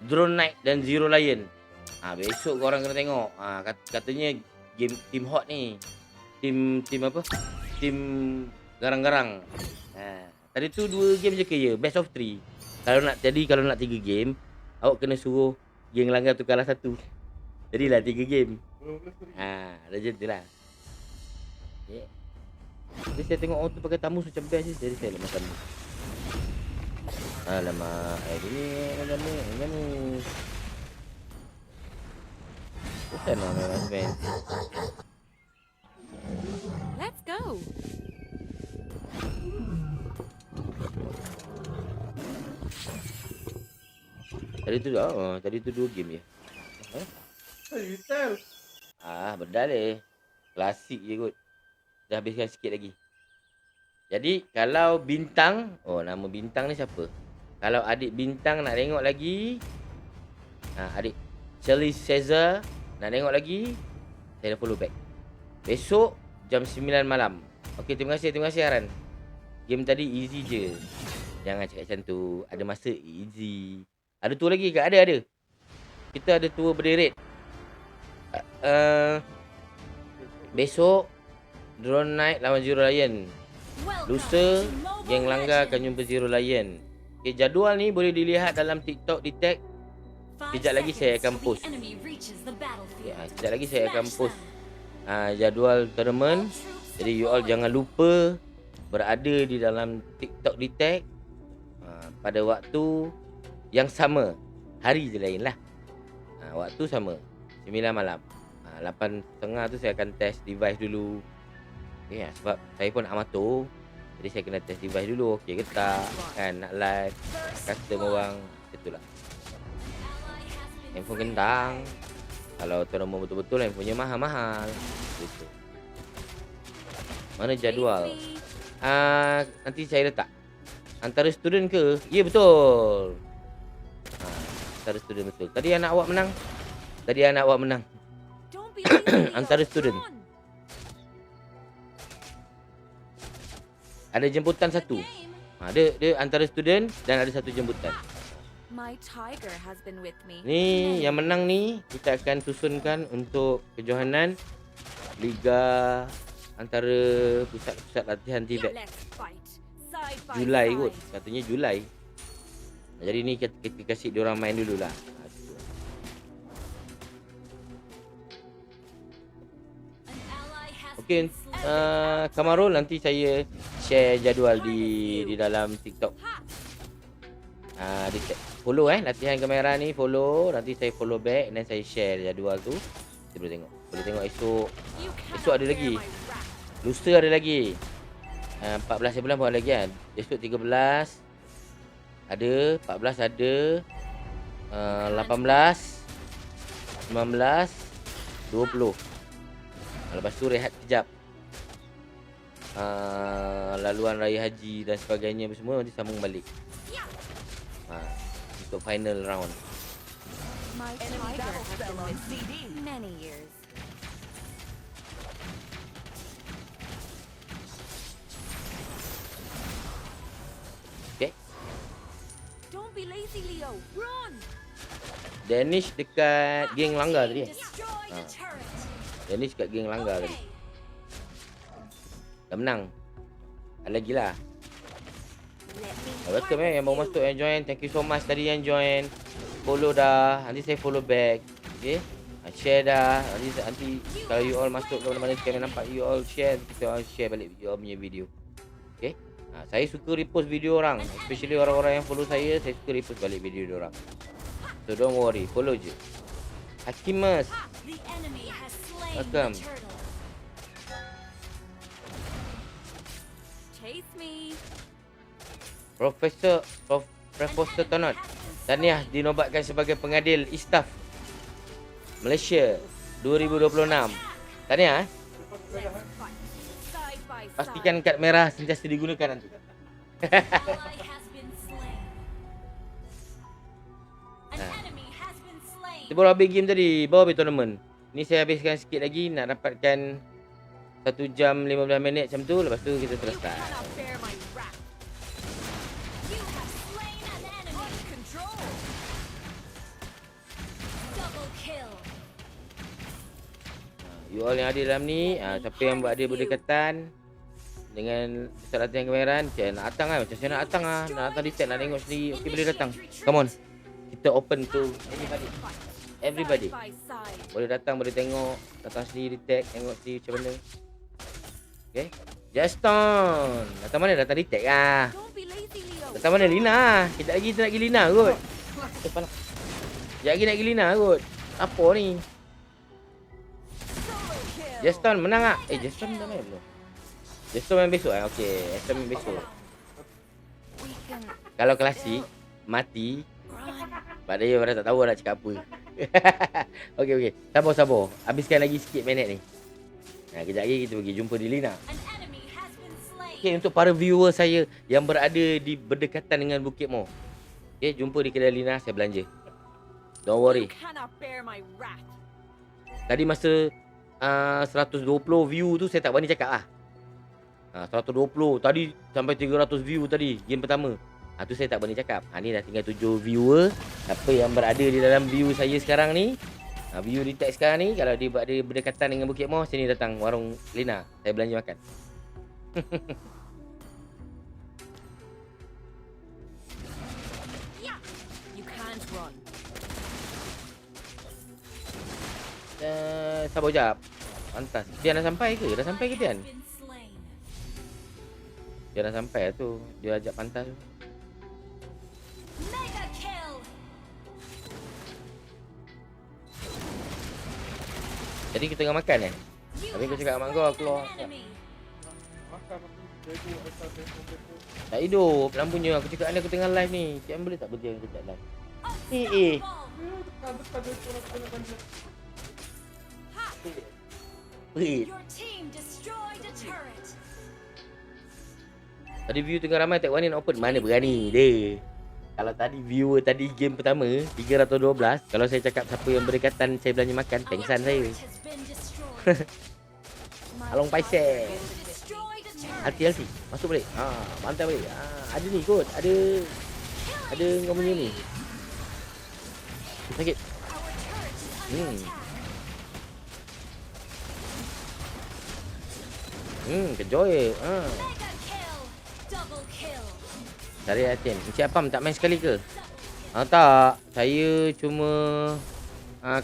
Speaker 2: Drone Knight dan Zero Lion. Besok korang kena tengok. Katanya game team hot ni. Team apa? Team garang-garang. Tadi tu 2 game je ke ya? Best of 3. Kalau nak 3 game, awak kena suruh geng langgar tu kalah 1. Jadilah 3 game. Dah jadilah. Okay. Jadi saya tengok orang tu pakai tamus macam best je. Jadi saya lemak tamus. Alamak, gamus. Bukan lah memang band.
Speaker 1: Let's go. Tadi tu 2 game je.
Speaker 11: You tell.
Speaker 2: Bedal klasik je kot. Dah habiskan sikit lagi. Jadi kalau bintang, nama bintang ni siapa? Kalau adik bintang nak tengok lagi, adik Charlie Caesar nak tengok lagi, saya dah follow back. Besok jam 9 malam. Okey, terima kasih Aran. Game tadi easy je. Jangan cakap macam tu. Ada masa easy. Ada tu lagi ke? Ada. Kita ada tour berderet. Besok Drone Knight lawan Zero Lion. Lusa geng langgar akan jumpa Zero Lion. Okay, jadual ni boleh dilihat dalam TikTok di tag. Sekejap lagi saya akan post. Sekejap lagi saya akan post jadual tournament. Jadi you all jangan lupa berada di dalam TikTok di tag pada waktu yang sama. Hari je lain lah. Waktu sama 9 malam. 8.30 tu saya akan test device dulu. Okay, sebab saya pun amatur. Jadi saya kena test device dulu. Okey ke tak? Kan nak live custom orang. Itulah. Handphone kentang. Kalau tournament betul-betul handphonenya mahal-mahal. Gitu. Mana jadual? Nanti saya letak. Antara student ke? Ya, betul. Antara student betul. Tadi anak awak menang. Antara student. Ada jemputan 1. Dia antara student dan ada 1 jemputan.
Speaker 1: My tiger has been with me.
Speaker 2: Ni yang menang ni kita akan susunkan untuk kejohanan Liga antara pusat-pusat latihan Tibet. Julai kot. Katanya Julai. Jadi ni kita kasih diorang main dululah. Okey, Kamarul nanti saya share jadual di dalam TikTok. Follow latihan kamera ni, follow. Nanti saya follow back dan saya share jadual tu. Kita boleh tengok. Boleh tengok esok. Esok ada lagi. Lusa ada lagi. 14 bulan pun ada lagi kan. Esok 13. Ada, 14 ada. 18. 19. 20. Lepas tu rehat kejap. Laluan raya haji dan sebagainya semua nanti sambung balik. Untuk final round.
Speaker 8: My tiger has been with CD
Speaker 1: Many years.
Speaker 2: Okay.
Speaker 8: Don't be lazy, Leo. Run!
Speaker 2: Danish dekat geng langgar tadi.
Speaker 4: Destroy the turret.
Speaker 2: Danish kat geng langgar tadi. Dah menang. Ada lagi lah. Welcome yang baru masuk yang join. Thank you so much tadi yang join. Follow dah. Nanti saya follow back. Okay. Share dah. Nanti kalau you all masuk ke mana-mana sekali nampak you all share. Kita all share balik you all punya video. Okay. Saya suka repost video orang. Especially orang-orang yang follow saya suka repost balik video dia orang. So don't worry. Follow je. Hakimas.
Speaker 4: The enemy has slain
Speaker 2: Welcome.
Speaker 4: the turtle.
Speaker 1: Chase me.
Speaker 2: Profesor Tonot. Tahniah dinobatkan sebagai pengadil Istaf Malaysia 2026. Tahniah.
Speaker 8: Side by side.
Speaker 2: Pastikan kad merah sentiasa digunakan nanti.
Speaker 4: Ally has been slain. An enemy has been slain.
Speaker 2: Kita baru habis game tadi. Baru habis tournament. Ni saya habiskan sikit lagi. Nak dapatkan 1 jam 15 minit macam tu. Lepas tu kita selesai.
Speaker 8: Cannot bear my wrath.
Speaker 4: You have slain an enemy.
Speaker 8: Control.
Speaker 4: Double kill.
Speaker 2: You all yang ada dalam ni, siapa yang buat ada berdekatan dengan pusat latihan kemahiran, saya nak datang kan. Macam saya nak datang nak datang detect, nak tengok sendiri. Okay, boleh datang. Come on. Kita open to everybody.
Speaker 8: Side by side.
Speaker 2: Boleh datang, boleh tengok. Datang sendiri detect, tengok sendiri macam mana. Okay. Juston. Datang mana? Datang detect lah.
Speaker 8: Don't be lazy, Leo.
Speaker 2: Datang mana? Lina. Kejap lagi kita nak pergi Lina kot. Kepala. Kejap lagi nak pergi Lina kot. Apa ni?
Speaker 8: Solo kill.
Speaker 2: Juston menang tak? Juston dah main belum? Juston main besok kan? Okay, Juston main besok.
Speaker 1: We can
Speaker 2: Kalau klasik, mati. Sebab dia pada tak tahu nak cakap apa. Okay. Sabar. Habiskan lagi sikit minit ni. Kejap lagi kita pergi jumpa di Lina.
Speaker 4: An enemy has been slain.
Speaker 2: Okay, untuk para viewer saya yang berada di berdekatan dengan Bukit Mo. Okay, jumpa di kedai Lina, saya belanja. Don't worry.
Speaker 8: You cannot bear my wrath.
Speaker 2: Tadi masa 120 view tu saya tak berani cakap lah. 120 tadi sampai 300 view tadi game pertama. Tu saya tak berani cakap. Ni dah tinggal 7 viewer. Siapa yang berada di dalam view saya sekarang ni, view di tag sekarang ni, kalau dia berada berdekatan dengan Bukit Mo, sini datang warung Lina. Saya belanja makan.
Speaker 8: You can't run.
Speaker 2: Sabar jap. Pantas. Dia dah sampai ke? Dah sampai ke Tian?
Speaker 4: Been slain.
Speaker 2: Dia dah sampai lah tu. Dia ajak pantas tu.
Speaker 4: Mega kill.
Speaker 2: Jadi kita tengah makan
Speaker 4: You
Speaker 2: Tapi kau
Speaker 4: have
Speaker 2: cakap mak kau
Speaker 4: slain
Speaker 2: keluar.
Speaker 4: an enemy.
Speaker 11: Makan aku bego asal bego.
Speaker 2: Tak hidup lampunya. Aku cakap ni aku tengah live ni. Tian boleh tak berhenti kejap live? Eh. Wait.
Speaker 4: Your team destroyed a turret.
Speaker 2: Tadi view tengah ramai tak berani nak open. Mana berani dia. Kalau tadi viewer tadi game pertama 312. Kalau saya cakap siapa yang berdekatan saya belanja makan, pengsan saya.
Speaker 4: Turret has been destroyed.
Speaker 2: Along Paiseh.
Speaker 4: Destroyed a turret.
Speaker 2: Hati-hati. Masuk balik. Mantap balik. Ada ni kot. Ada kau punya ni. Sakit.
Speaker 4: Our turret is under attack.
Speaker 2: Kejoy.
Speaker 4: Mega kill. Double kill.
Speaker 2: Cari hati. Encik Apam tak main sekali ke? Tak. Saya cuma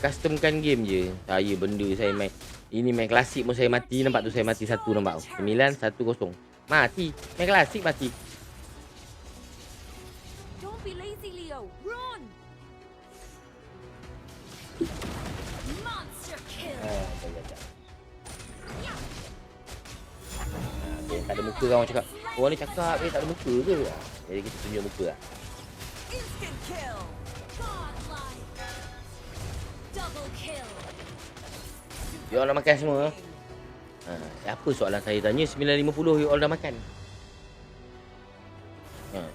Speaker 2: customkan game je. Saya benda saya main. Ini main klasik pun saya mati. Nampak tu saya mati satu nampak. 9-1-0. Mati. Main klasik mati.
Speaker 8: Don't be lazy,
Speaker 4: Cecilio, run! Monster kill.
Speaker 2: Sekejap. Okay, tak ada muka orang cakap. Orang ni cakap tak ada muka ke? Jadi kita tunjuk muka lah.
Speaker 8: Instant kill.
Speaker 4: Godlike. Double kill.
Speaker 2: You all dah makan semua? Apa soalan saya tanya? 9.50 you all dah makan?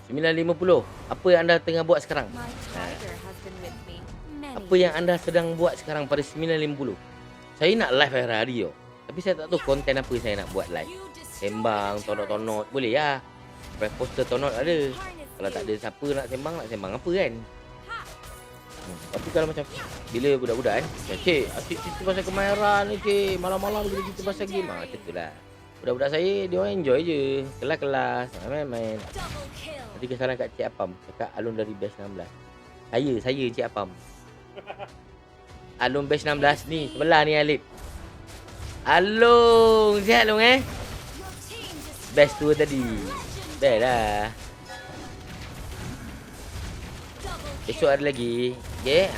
Speaker 2: 9.50. Apa yang anda tengah buat sekarang?
Speaker 1: My tiger has been with me.
Speaker 2: Apa yang anda sedang buat sekarang pada 9.50? Saya nak live hari-hari yo. Tapi saya tak tahu konten apa saya nak buat live. Sembang, tonot-tonot. Boleh lah. Press poster tonot ada. Kalau tak ada siapa nak sembang apa kan? Tapi kalau macam bila budak-budak kan, cik, asyik cerita pasal kemahiran ni cik. Malam-malam bila kita pasal game. Macam tu lah. Budak-budak saya, dia orang enjoy je. Kelas-kelas, main-main. Nanti kesalahan kat Cik Apam. Cakap Alun dari batch 16. Saya Cik Apam. Alun batch 16 ni. Sebelah ni Alip. Alung, sihat Alung Batch tu tadi. Dah lah. Besok ada lagi. Okay,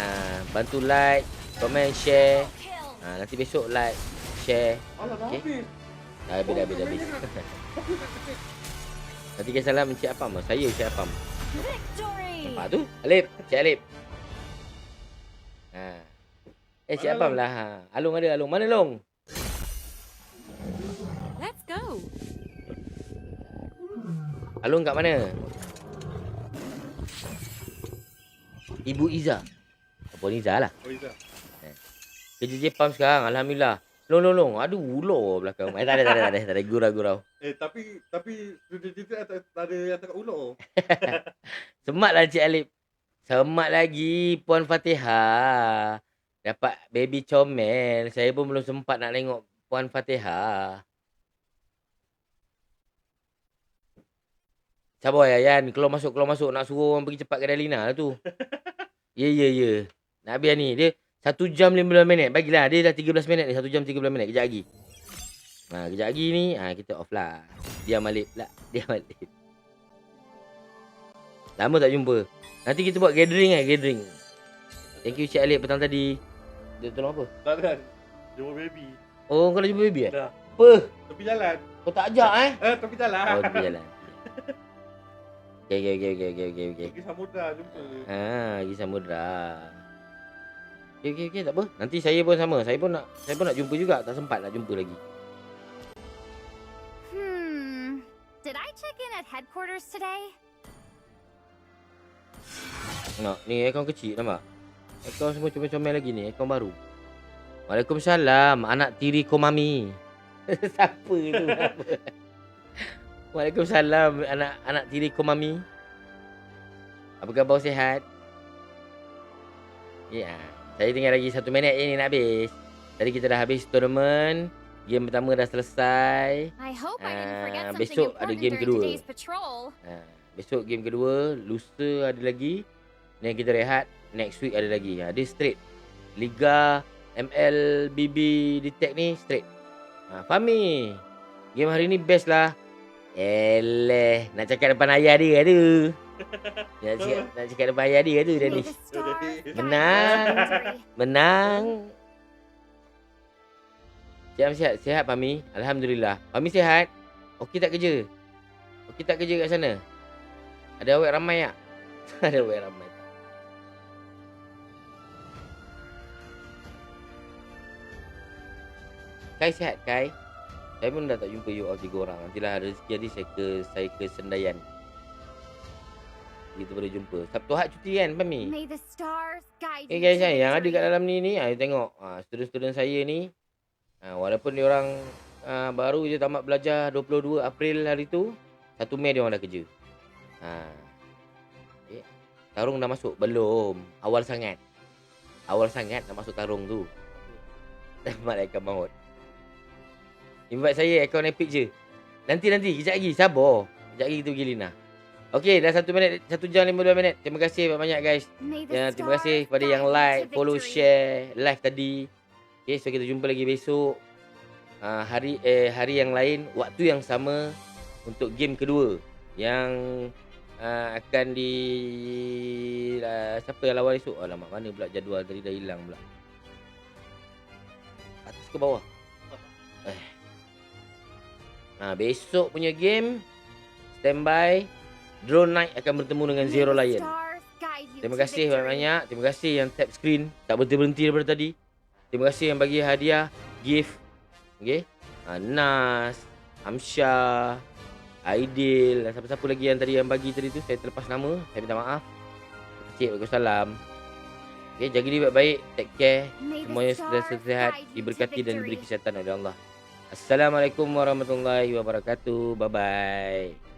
Speaker 2: bantu like, comment, share. Nanti besok like, share. Okay. Dah habis. Nanti kisah salam Encik Apam. Saya Encik Apam. Nampak tu? Alip. Cik Alip. Cik Apam lah. Alung ada. Alung. Mana Long?
Speaker 1: Let's go.
Speaker 2: Alung kat mana? Ibu Iza. Apa ni Iza lah.
Speaker 11: Oh, Iza.
Speaker 2: Kerja Jepam sekarang. Alhamdulillah. Long. Aduh, ular belakang. Tak ada. Gurau.
Speaker 11: Tapi sudah cerita tak ada yang tengok ular.
Speaker 2: Semat lah Cik Alip. Semat lagi Puan Fatihah. Dapat baby comel. Saya pun belum sempat nak tengok Puan Fatihah. Sabar ya Yan. Keluar masuk. Nak suruh orang pergi cepat kedai Lina lah tu. Ya. Nak habis ni. Dia 1 jam 15 minit. Bagilah. Dia dah 13 minit ni. 1 jam 13 minit. Kejap lagi. Kejap lagi ni. Kita off lah. Diam balik pula. Lama tak jumpa. Nanti kita buat gathering. Thank you Cik Alip petang tadi. Dia tolong apa?
Speaker 11: Tak ada. Jumpa baby.
Speaker 2: Oh, kau dah jumpa baby
Speaker 11: Dah.
Speaker 2: Apa?
Speaker 11: Tepi jalan.
Speaker 2: Kau tak ajak
Speaker 11: tepi jalan.
Speaker 2: Oh, tepi jalan. Okay.
Speaker 11: Pergi Samudra jumpa.
Speaker 2: Pergi Samudra. Okay, tak apa. Nanti saya pun sama. Saya pun nak jumpa juga. Tak sempat nak jumpa lagi.
Speaker 1: Did I check in at headquarters today?
Speaker 2: Ni aircon kecil nampak? Aircon semua comel-comel lagi ni. Aircon baru. Waalaikumsalam. Anak tiri Komami. Siapa tu? Waalaikumsalam. Anak tiri Komami. Apa khabar, sihat? Ya. Saya tinggal lagi 1 minit je ni nak habis. Tadi kita dah habis tournament. Game pertama dah selesai. Besok ada game kedua. Besok game kedua. Lusa ada lagi. Dan kita rehat. Next week ada lagi. Dia straight. Liga MLBB Detect ni straight. Fahmi. Game hari ni best lah. Nak cakap depan ayah dia tu. Nak cakap depan ayah dia tu Dennis. Menang. Sihat Fahmi. Alhamdulillah. Fahmi sihat. Okey tak kerja? Okey tak kerja kat sana? Ada awak ramai tak? Ada awak ramai. Kai sihat Kai? Saya pun dah tak jumpa you all 3 orang. Nantilah ada rezeki nanti saya ke Sendayan. Kita boleh jumpa. Sabtu Ahad cuti kan Fahmi? Guys, yang ada kat dalam ni tengok. Student-student saya ni. Walaupun dia orang baru je tamat belajar 22 April hari tu, 1 Mei dia orang dah kerja. Tarung dah masuk? Belum. Awal sangat nak masuk tarung tu. Malaikat maut. Invite saya akaun Epic je. Nanti kejap lagi. Sabar. Kejap lagi kita pergi Lina. Okey, dah 1 minit, 1 jam 15 minit. Terima kasih banyak guys. Terima kasih kepada yang like, follow, share live tadi. Okay, so kita jumpa lagi besok. Hari yang lain, waktu yang sama untuk game kedua yang akan di siapa yang lawan esok? Alamak, mana pula jadual tadi dah hilang pula. Atas ke bawah? Besok punya game standby. Drone Knight akan bertemu dengan Zero Lion. Terima kasih banyak-banyak. Terima kasih yang tap screen tak berhenti-berhenti daripada tadi. Terima kasih yang bagi hadiah gift. Okay, Nas, Amsyah, Aidil dan siapa-siapa lagi yang tadi yang bagi tadi tu, saya terlepas nama, saya minta maaf. Kecil, Waalaikumsalam. Okay, jaga diri baik-baik, take care. Semuanya sudah sihat, diberkati dan diberi kesihatan oleh Allah. Assalamualaikum warahmatullahi wabarakatuh. Bye bye.